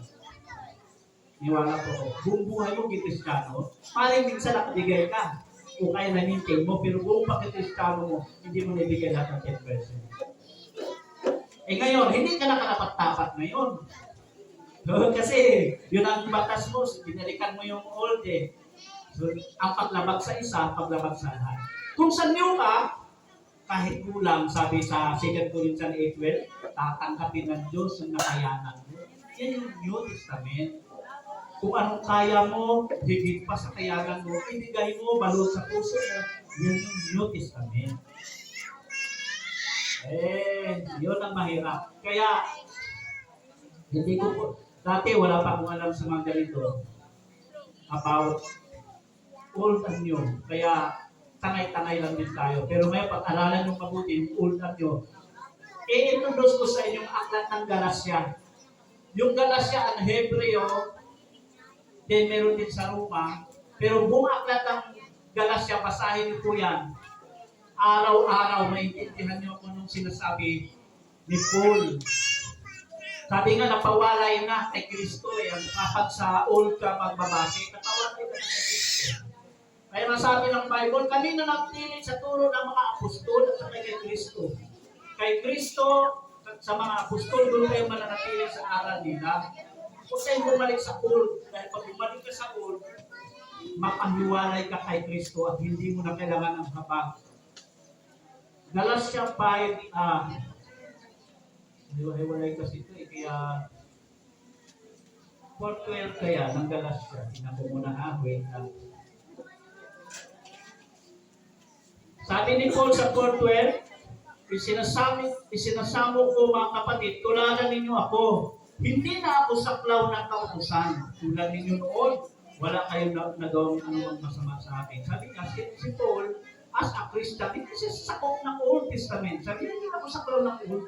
Niwala po ko. Buong buhay mo Kristiyano, maring minsan nakabigay ka. Kung kaya nanintin mo, pero buong pakikristyano mo, hindi mo nabigay lahat ng 10%. Ngayon, hindi ka nakarapat-tapat ngayon. Kasi, yun ang batas mo, binalikan mo yung old So, ang paglabag sa isa, paglabag sa lahat. Kung sa new ka, kahit kulang, sabi sa 2 Corinthians 8:12, tatanggapin ng Diyos ang nakayanan mo. Yan yung New Testament. Kung anong kaya mo, higit pa sa kayanan mo, ibigay mo, balot sa puso mo, yan yung New Testament. Yun ang mahirap. Kaya, hindi ko po, dati wala pa akong alam sa mga ganito about old and new. Kaya, tangay-tangay lang din tayo. Pero ngayon, pag-aralan yung mabuti, old and new. I-introduce ko sa inyong aklat ng Galasya. Yung Galasya, ang Hebreo, then meron din sa Roma. Pero buong aklat ng Galasya, basahin niyo po yan. Araw-araw, maintindihan niyo kung anong sinasabi ni Paul. Sabi nga, napawalay na kay Kristo. Kapag sa old ka magbabase, napawalay ka na kay Kristo. Kaya masabi ng Bible, kami na nagtilit sa turo ng mga apostol at sa kay Kristo. Kay Kristo, sa mga apostol, doon kayo mananatili sa aral nila. Huwag kayong bumalik sa old. Dahil pag bumalik ka sa old, mapahiwalay ka kay Kristo at hindi mo na kailangan ng habag. Galasya 5, hiwalay kasi ito kaya 4:12 kaya ng Galasya. Tingnan ko muna wait lang. Sabi ni Paul sa 4:12, isinasamo ko mga kapatid, tularan ninyo ako. Hindi na ako saklaw ng kautusan. Tulad ninyo noon, wala kayong nagawang anumang masama sa akin. Sabi nga, si Paul, as a Christian, hindi siya sakop ng Old Testament. Sabi niya, hindi ako saklaw ng Old.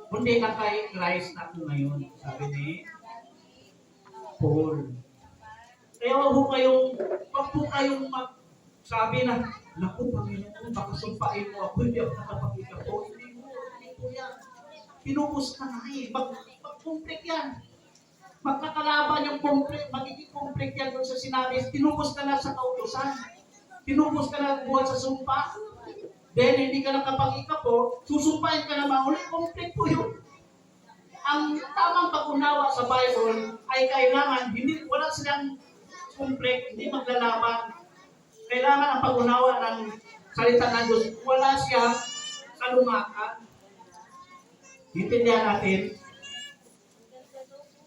Kundi na kay Christ ako ngayon. Sabi ni Paul. Kaya wag po kayong sabi na, naku, Panginoon, baka sumpain mo ako, hindi ako nakapakita po. Hindi po yan. Pinubos na nga eh. Mag-complete yan. Magkakalaban yung complete, magiging complete yan doon sa sinabi. Pinubos ka na sa kautusan. Pinubos ka na buwan sa sumpa. Then, hindi ka nakapakita po, susumpain ka na mahuli, complete po yun. Ang tamang pag-unawa sa Bible ay kailangan, wala silang complete, hindi maglalaban. Kailangan ang pag-unawa ng salita ng Diyos, wala siyang kalumakan. Intindihan natin,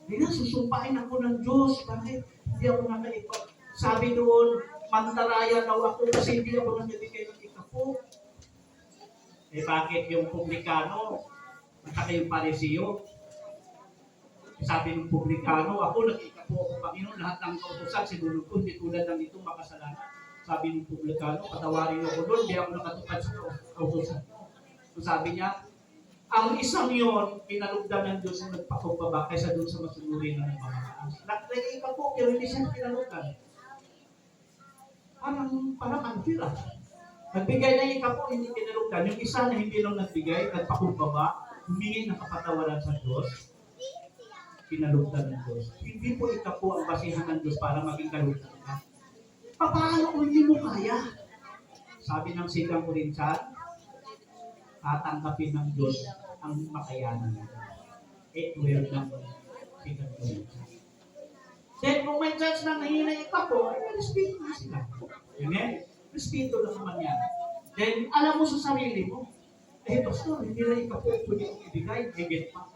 hindi na susumpain ako ng Diyos. Bakit? Hindi ako nakaipag. Sabi doon, mantaraya daw ako kasi hindi ako nagbibigay ng ikapo. Eh bakit yung publikano at saka yung parisiyo? Sabi ng publikano, ako nag-ikapo ako Panginoon, lahat ng kautusan, sinunod ko, hindi tulad ng itong makasalanan. Sabi ng publikano, patawarin ako doon, hindi ako nakatupad sa kautusan. So sabi niya, ang isang yon, pinalugdan ng Diyos ang nagpakumbaba kaysa doon sa masunuri na ng mga taas. Nag-ikapo, pero hindi siya pinalugdan. Parang antira. Nagbigay ng ikapo, hindi pinalugdan. Yung isa na hindi lang nagbigay, nagpakumbaba, humingi ng kapatawaran sa Diyos, pinalugdan ng Diyos. Hindi po ikapo ang basihan ng Diyos para maging kalugdan ka. Paano kung hindi mo kaya? Sabi ng Sikang Korintian, tatanggapin ng Diyos ang makayanan. 8:12 ng Sikang Korintian. Then kung may judge na nahinay ikapo, ay respeto na sila. Amen? Respeto lang naman yan. Then alam mo sa sarili mo, pastor, hindi na ikapo pwede kong ibigay, higit pa.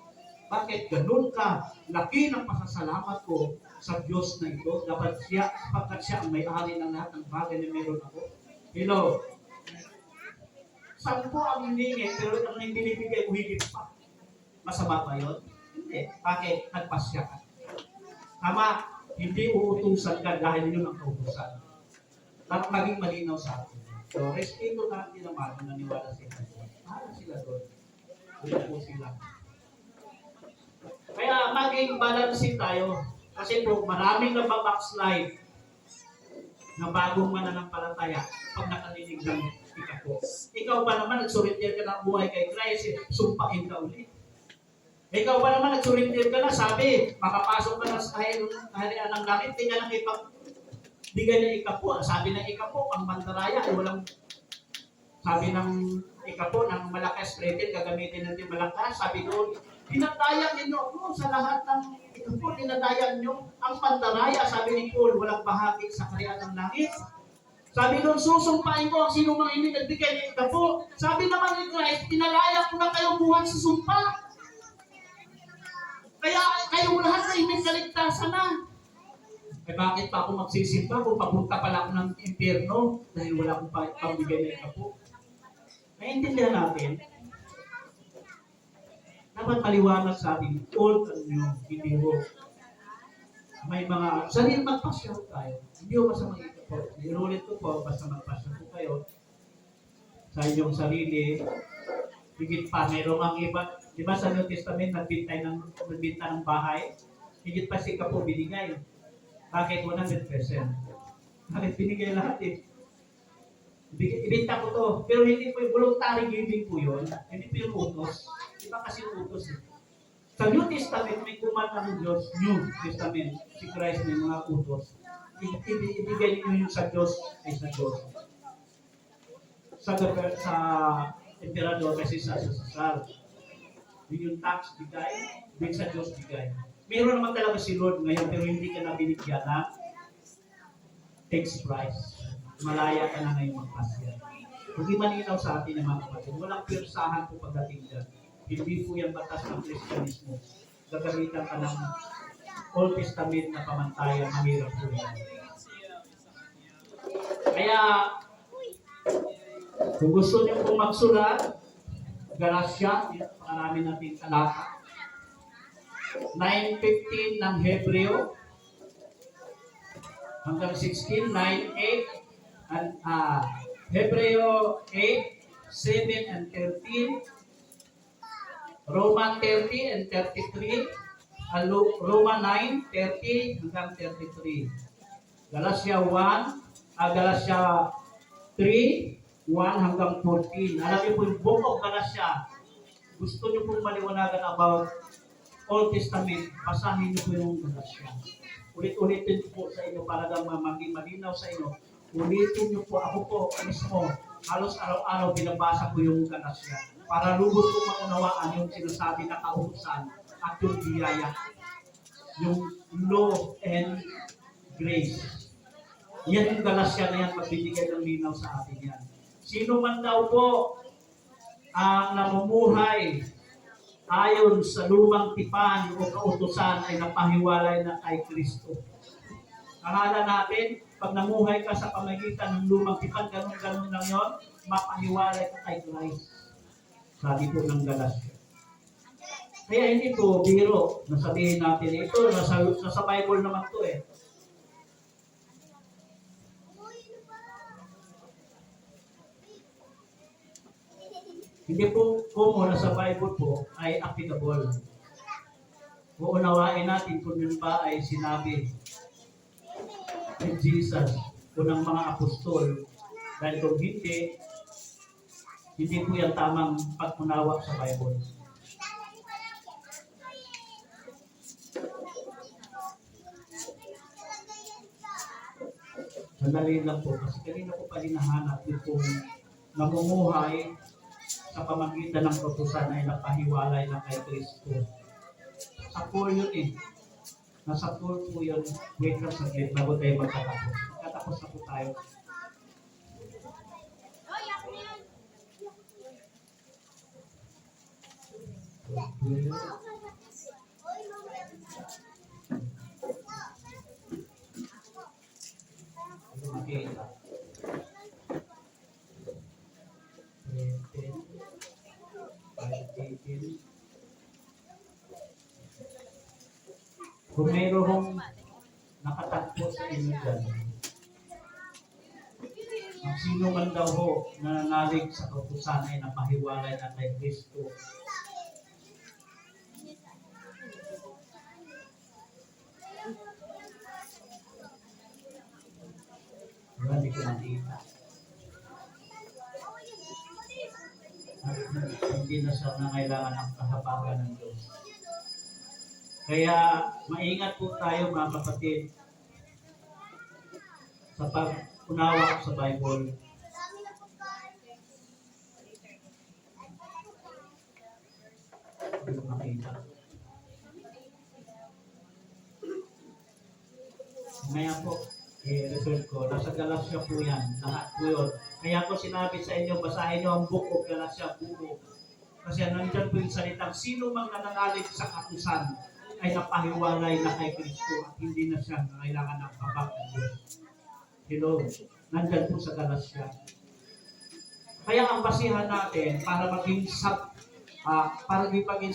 Bakit ganun ka? Laki ng pasasalamat ko sa Diyos na ito. Dapat siya, sapagkat siya ang may-ari ng lahat ng bagay na meron ako. Hello? 10 ang hiningi, pero ang binibigay ko higit pa. Masama ba yun? Hindi. Bakit? Nagpasya ka. Tama, hindi uutusan ka dahil yun ang kautusan. Dapat maging malinaw sa atin. So, respeto natin naman kung naniwala sila. Mahal sila doon. Doon po sila. Kaya maging balancing tayo. Kasi po, maraming nababackslide na bagong mananampalataya pag nakalinig ng ikapo. Ikaw ba naman nagsurrender ka ng buhay kay Christ, sumpain ka ulit. Ikaw ba naman nagsurrender ka na, sabi, makapasok ka na sa kaharian ng langit, hindi ka nang bigay ng ikapo. Sabi ng ikapo, ang mandaraya ay walang, sabi ng ikapo, ng malakas rated, gagamitin natin malakas. Sabi doon, dinadayan ninyo ako sa lahat ng ikapo, dinadayan nyo. Ang mandaraya, sabi ni Paul, walang bahagi sa kaharian ng langit. Sabi doon, susumpain ko ang sino mang hindi nagbigay ng ikapo. Sabi naman ni Christ, pinalaya ko na kayong buwan sa sumpa. Kaya kayong lahat na may kaligtasan na. Eh bakit pa ako magsisimba kung papunta pala ako ng impyerno dahil wala akong pambigay na ikapo? Naiintindihan natin, dapat maliwanag sa atin, old and new, hindi ho. May mga, sarili magpasya tayo. Hindi ho masama ikapo. Inulit ko po, basta magpasya po kayo sa inyong sarili. Higit pa, mayroong ang iba. Di ba sa New Testament, nagbinta ng bahay? Higit pa si ikapo binigay. Bakit 100%? Bakit binigay lahat eh? Ibinta ko to. Pero hindi po yung voluntary giving po yun. Hindi po yung utos. Iba kasi yung utos eh. Sa New Testament, may kumanta ng Diyos. New Testament. Si Christ may mga utos. Ibigay niyo yung sa Diyos ay sa Diyos. Sa emperador kasi sa Cesar. Yung tax bigay, din sa Diyos bigay. Meron naman talaga si Lord ngayon, pero hindi ka na binigyan ng fixed price. Malaya ka na ngayon magpasya. Hindi malinaw sa atin ng mga kapatid. Walang pirsahan po pagdating dyan. Hindi po yan batas ng Kristyanismo. Gagamitan ka ng Old Testament na pamantayan, mahirap po yan. Kaya, Kung gusto niyo pong magsulat, Galatia, marami natin talata. 9:15 ng Hebreo hanggang 16, 9:8, and Hebreo 8:7 and 13, Roma 30 and 33, and Roma 9:30 hanggang 33. Galatia 3:1 hanggang 14. Alam niyo po yung book of Galatia. Gusto niyo pong maliwanagan about Old Testament, basahin niyo po yung Galatia. Ulit-ulitin po sa inyo para lang maging malinaw sa inyo. Ulitin niyo po, ako po mismo, halos araw-araw binabasa ko yung Galatia para lubos ko maunawaan yung sinasabi na kautusan at yung biyaya, yung law and grace. Yan yung Galatia na yan, magbibigay ng linaw sa atin yan. Sino man daw po ang namumuhay ayon sa lumang tipan o kautusan ay napahiwalay na kay Kristo. Akala natin, pag namuhay ka sa pamagitan ng lumang tipan, ganun-ganun lang yon, mapahiwalay ka kay Christ. Sabi po ng Galatia. Kaya hindi po biro na sabihin natin ito, nasa Bible naman to eh. Hindi po kung nasa Bible po ay applicable. Uunawain natin kung yun ba ay sinabi ni Jesus o ng mga apostol. Dahil kung hindi po yan tamang pag-unawa sa Bible. Sandali lang po, kasi kanina ko pa hinahanap yung kung namumuhay sa pamagitan ng kautusan ay napahiwalay na kay Kristo. Sa 4 yun eh. Nasa 4 po yun. Wait lang saglit bago tayo magkatapos. Magkatapos na po tayo. Makita. Kung mayroong nakatagpo sa inyo dyan, ang sino man daw ho nananalig sa kautusan ay napahiwalay na kay Kristo. Hindi ko nakita. Hindi na siya nangailangan ng kahabagan ng Diyos. Kaya maingat po tayo mga kapatid sa pag-unawa sa Bible. Hindi ko makita. Kaya po, refer ko, nasa Galatia po yan, lahat po yun. Kaya ko sinabi sa inyo, basahin nyo ang book of Galatia, buo. Kasi nandiyan po yung salitang, sino mang nananalig sa kautusan ay napahiwalay na kay Kristo at hindi na siya kailangan ng babag ng Diyos. Hello, nandiyan po sa Galatia. Kaya ang basihan natin para maging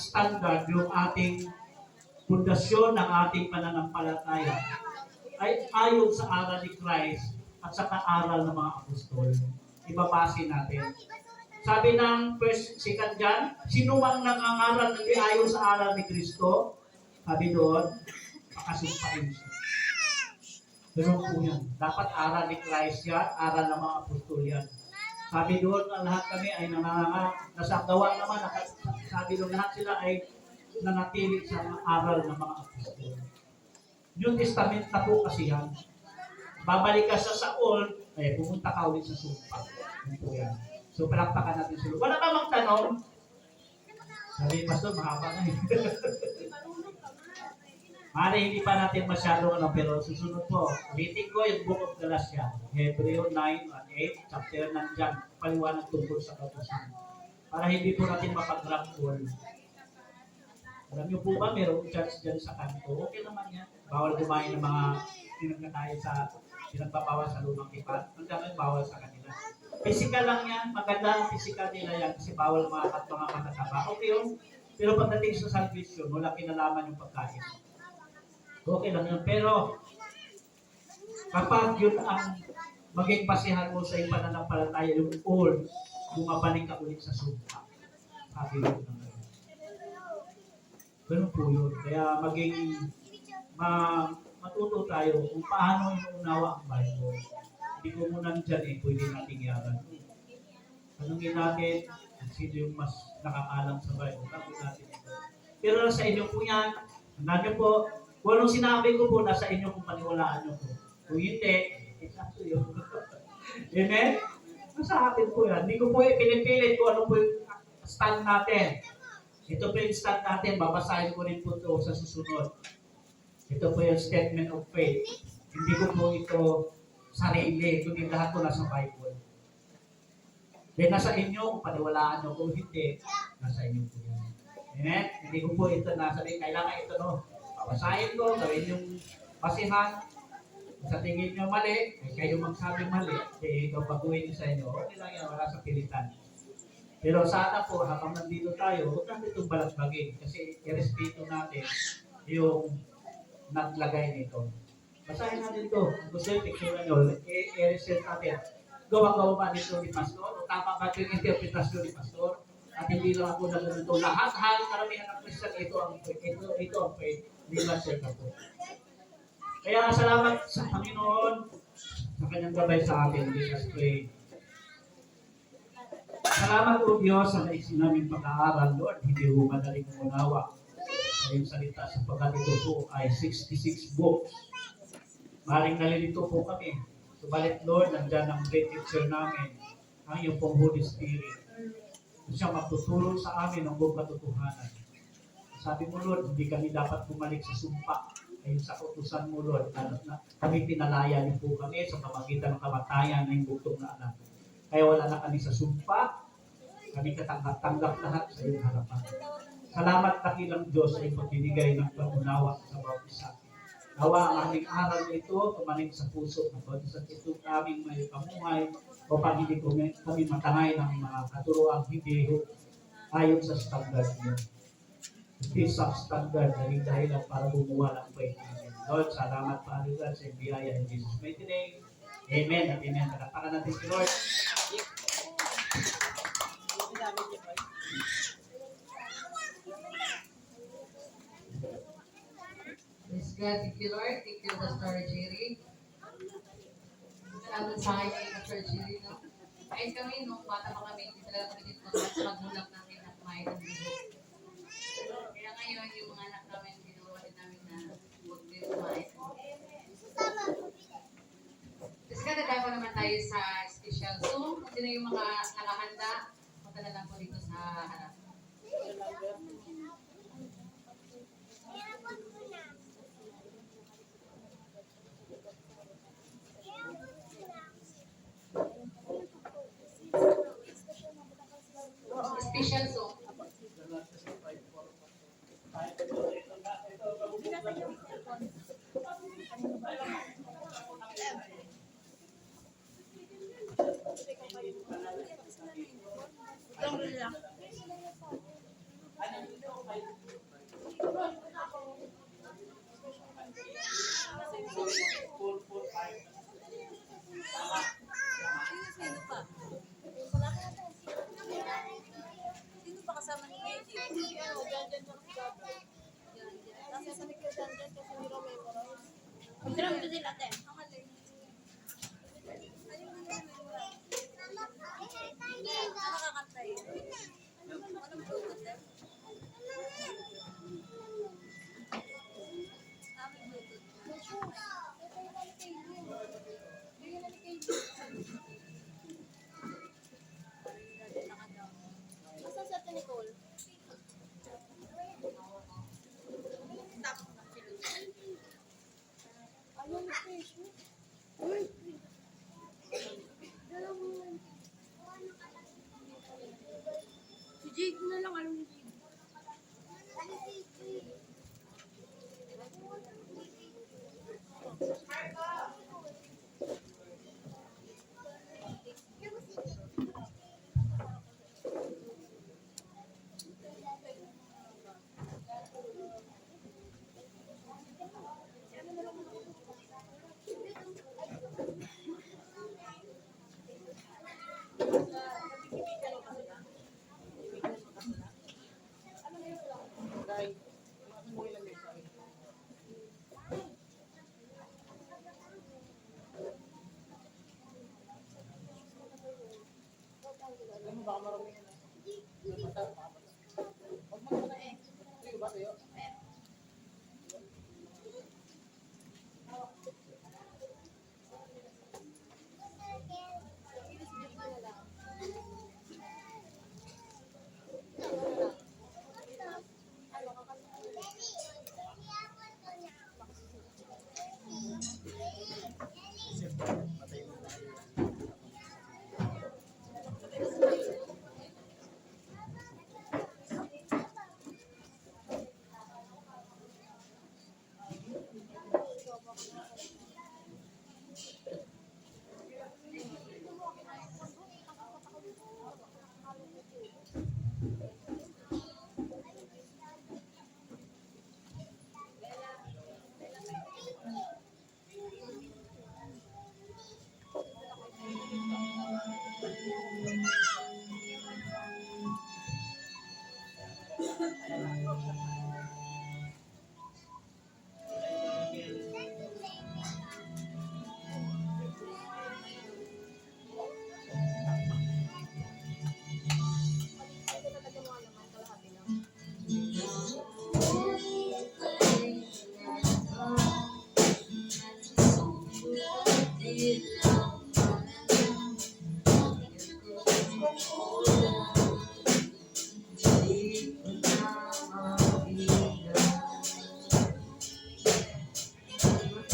standard yung ating pundasyon ng ating pananampalataya ay ayon sa aral ni Christ at sa kaaral ng mga apostol. Ibabase natin. Sabi ng 2 John, sino mang nangangaral na ayon sa aral ni Kristo, sabi doon, makasumpain siya. Ganun po yan. Dapat aral ni Christ yan, aral ng mga apostol yan. Sabi doon, lahat kami ay nasa gawa naman, sabi doon, lahat sila ay nanatili sa aral ng mga apostol. New Testament na po kasi yan. Babalik ka sa Old, pumunta ka ulit sa sumpa. Yan po yan. So, palakpakan natin sila. Wala ka magtanong? Sabi, Pastor, mahaba na eh. Mari, hindi pa natin masyadong pero susunod po. Ulitin ko yung Book of Galatia. Hebreo 9 at 8, chapter nandyan. Paliwanag tungkol sa kautusan. Para hindi po natin mapag-grapple. Alam niyo po ba, mayroong church dyan sa kanto? Okay naman yan. Bawal kumain ng mga pinagkatayo sa Pinagbabawal sa lumang tipan. Hanggang ngayon, bawal sa kanila. Physical lang yan. Maganda ang physical nila yan kasi bawal mga matataba. Okay yun. Pero pagdating sa salvation, wala kinalaman yung pagkain. Okay lang yun. Pero kapag yun ang maging basihan mo sa iyong pananampalataya, yung old, bumabalik ka ulit sa sumpa. Sabi yun na ngayon. Ganun po yun. Kaya matuto tayo kung paano inuunawa ang Bible. Hindi ko muna dyan pwede nating yaran. Tanungin natin sino yung mas nakakalam sa Bible. Tanungin natin ito. Pero nasa inyo po yan. Tandaan nyo po, kung anong sinabi ko po, nasa inyo kung paniwalaan nyo po. Kung hindi, it's up to you. Amen? Sa atin po yan. Hindi ko po pinipilit kung ano po yung stand natin. Ito po yung stand natin. Babasahin ko rin po ito sa susunod. Ito po yung statement of faith. Hindi ko po ito sarili. Kundi lahat po nasa Bible. Then nasa inyo, kung paniwalaan nyo. Kung hindi, nasa inyo po yan. Amen? Hindi ko po ito nasa inyo. Kailangan ito, no? Babasahin ko, gawin yung basihan. Sa tingin nyo mali, kayo magsabi mali, ikaw baguhin nyo sa inyo. Okay lang yan, wala sa pilitan. Pero sana po, habang nandito tayo, huwag natin itong balagbagin. Kasi irespeto natin yung naglagay nito. Basahin natin ito. Gusto yung picture nyo, i-reset natin. Gawa-gawa ba nito ni Pastor? O tama ba ito yung interpretasyon ni Pastor? At hindi lang ako na ganito. Lahat, karamihan ng Christian, ito ang faith. Hindi ba share na po? Kaya salamat sa Panginoon sa kanyang gabay sa atin. Jesus pray. Salamat po Diyos sa naisin namin pag-aaral, Lord. Hindi po madaling umunawa sa iyong salita sapagkat ito po ay 66 books. Maring nalilito po kami. Subalit, Lord, nandyan ang great teacher namin, ang iyong pong Holy Spirit. Siya magtutulong sa amin ng buong katotohanan. Sabi mo, Lord, hindi kami dapat bumalik sa sumpa. Ayun sa utusan mo, Lord, kami pinalaya niyo po kami sa pamagitan ng kamatayan ng bugtong na anak. Kaya wala na kami sa sumpa, kami katanggap lahat sa iyong harapan. Salamat dakilang Diyos sa iyong pagbibigay ng pag-unawa sa bawat isa. Nawa ang aming aral na ito, tumanig sa puso ng bawat isa ito aming may pamuhay o pag hindi kami matangay ng mga katuroang hindi ayon sa standard niyo. Hindi substandard naging dahilan para bumuwa ng faith namin. Lord, salamat Father God sa biyaya in Jesus' mighty name. Amen at amen. Palakpakan natin si Lord. Praise God. Thank you, Lord. Thank you, Pastor Jerry. Salamat sa akin kay Pastor Jerry. No? Kahit kami, nung bata pa kami, hindi talaga kami dito magulang namin at kumain ng bigo. Kaya ngayon, yung mga anak namin, ginawa din namin na huwag din kumain. Kasi kadadapo naman tayo sa special Zoom. Kung sino yung mga nakahanda, punta na lang po dito sa harap. Special Zoom. Sino pa kasama ni KJ? Dyan sa Gabra. Nasa sa likod dyan kasi hindi raw memorize. Magdram to sila, te. Ang alay. Ayun na memorize. Nakakantay. Anong tugot, te? Aming tugot. Bigyan na ni KJ. Asan si Ate Nicole? Ayun, fish.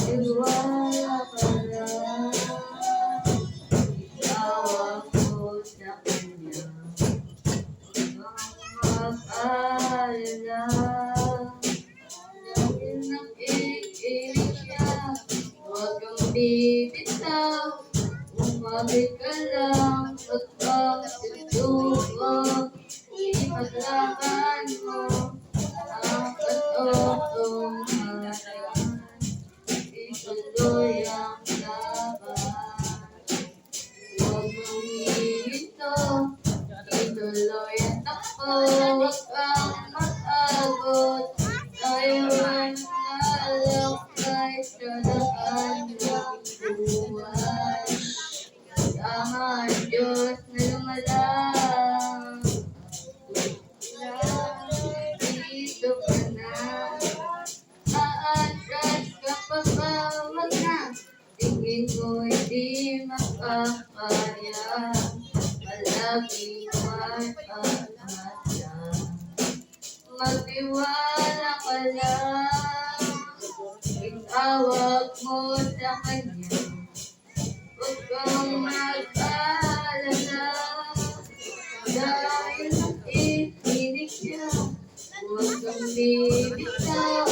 Tiwala ka lang, itawa ko sa kanya. Mag-alala, dahil nakikinig siya. Huwag kang bibitaw, umabit ka lang. Pagkakasuko, ipaglaban mo ang katotohanan. Ituloy ang laban. Huwag mong hihinto, ituloy ang takbo. Huwag kang mag-agot, tayo ay lalakbay sa daan ng buhay. Tama ang Diyos na lumalang. Dito ka na, aatras ka pa ba? Wag na, tingin ko hindi makakaya. Palaging mag-asa, magtiwala ka lang. Itawag mo sa kanya, huwag kang mag-alala. Dahil nakikinig siya, huwag kang bibitaw.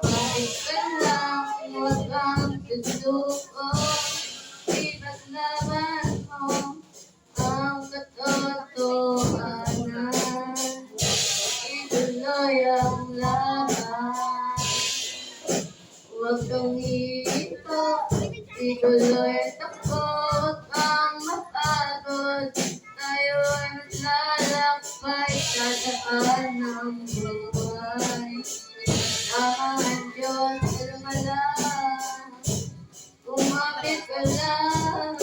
Umabit ka lang, huwag kang susuko. Ipaglaban mo ang katotohanan. Ituloy ang laban. Huwag kang hihinto, ituloy ang takbo. Huwag kang mapagod, tayo ay maglalakbay sa daan ng buhay. Tama ang Diyos na lumalang, umapit ka lang.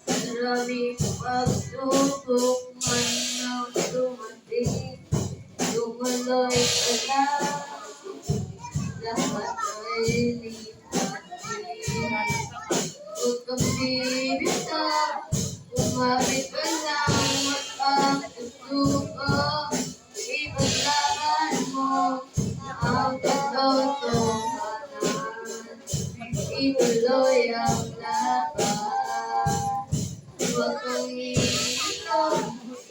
Maraming pagsubok man ang dumating, tumuloy ka lang. Lahat ay lipatin. Huwag kang bibitaw, umapit ka lang. Huwag kang susuko, ipaglaban mo ang katotohanan. Ituloy ang laban. Huwag kang hihinto,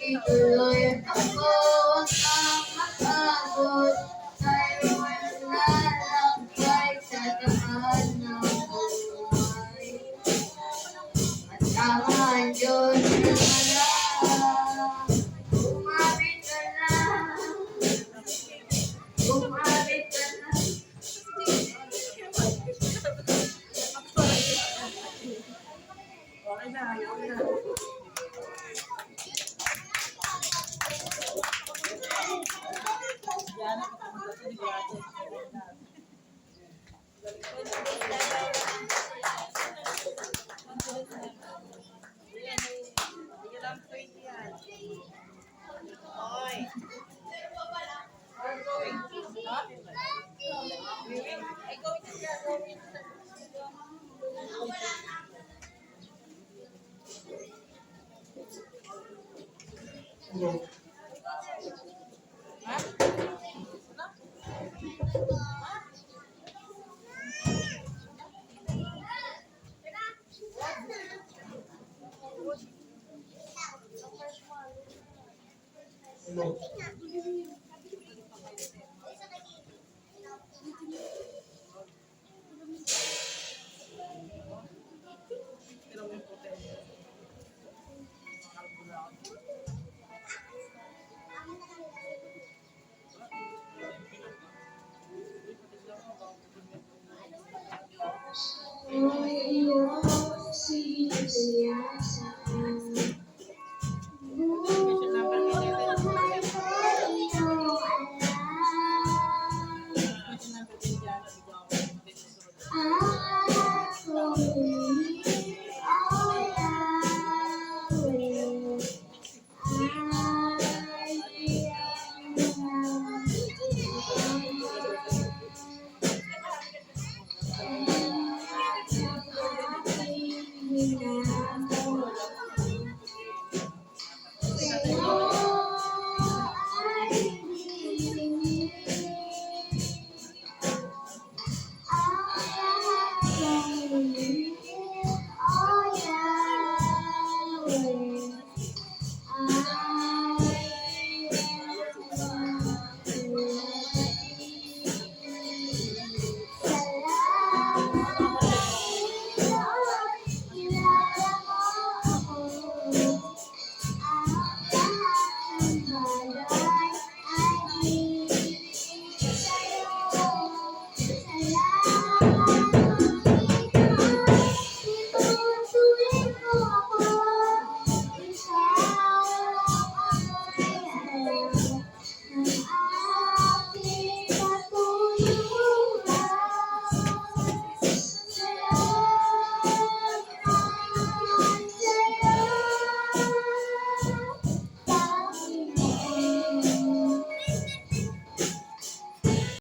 ituloy ang takbo. Huwag kang mapagod, tayo ay lalakbay sa daan ng buhay. At tama ang Diyos na malang, umapit ka lang. Umapit ka lang. Okay na, ayaw na. Yan ang kapag-asa ni Ate. Yan, hindi lang 20 yan. Hello.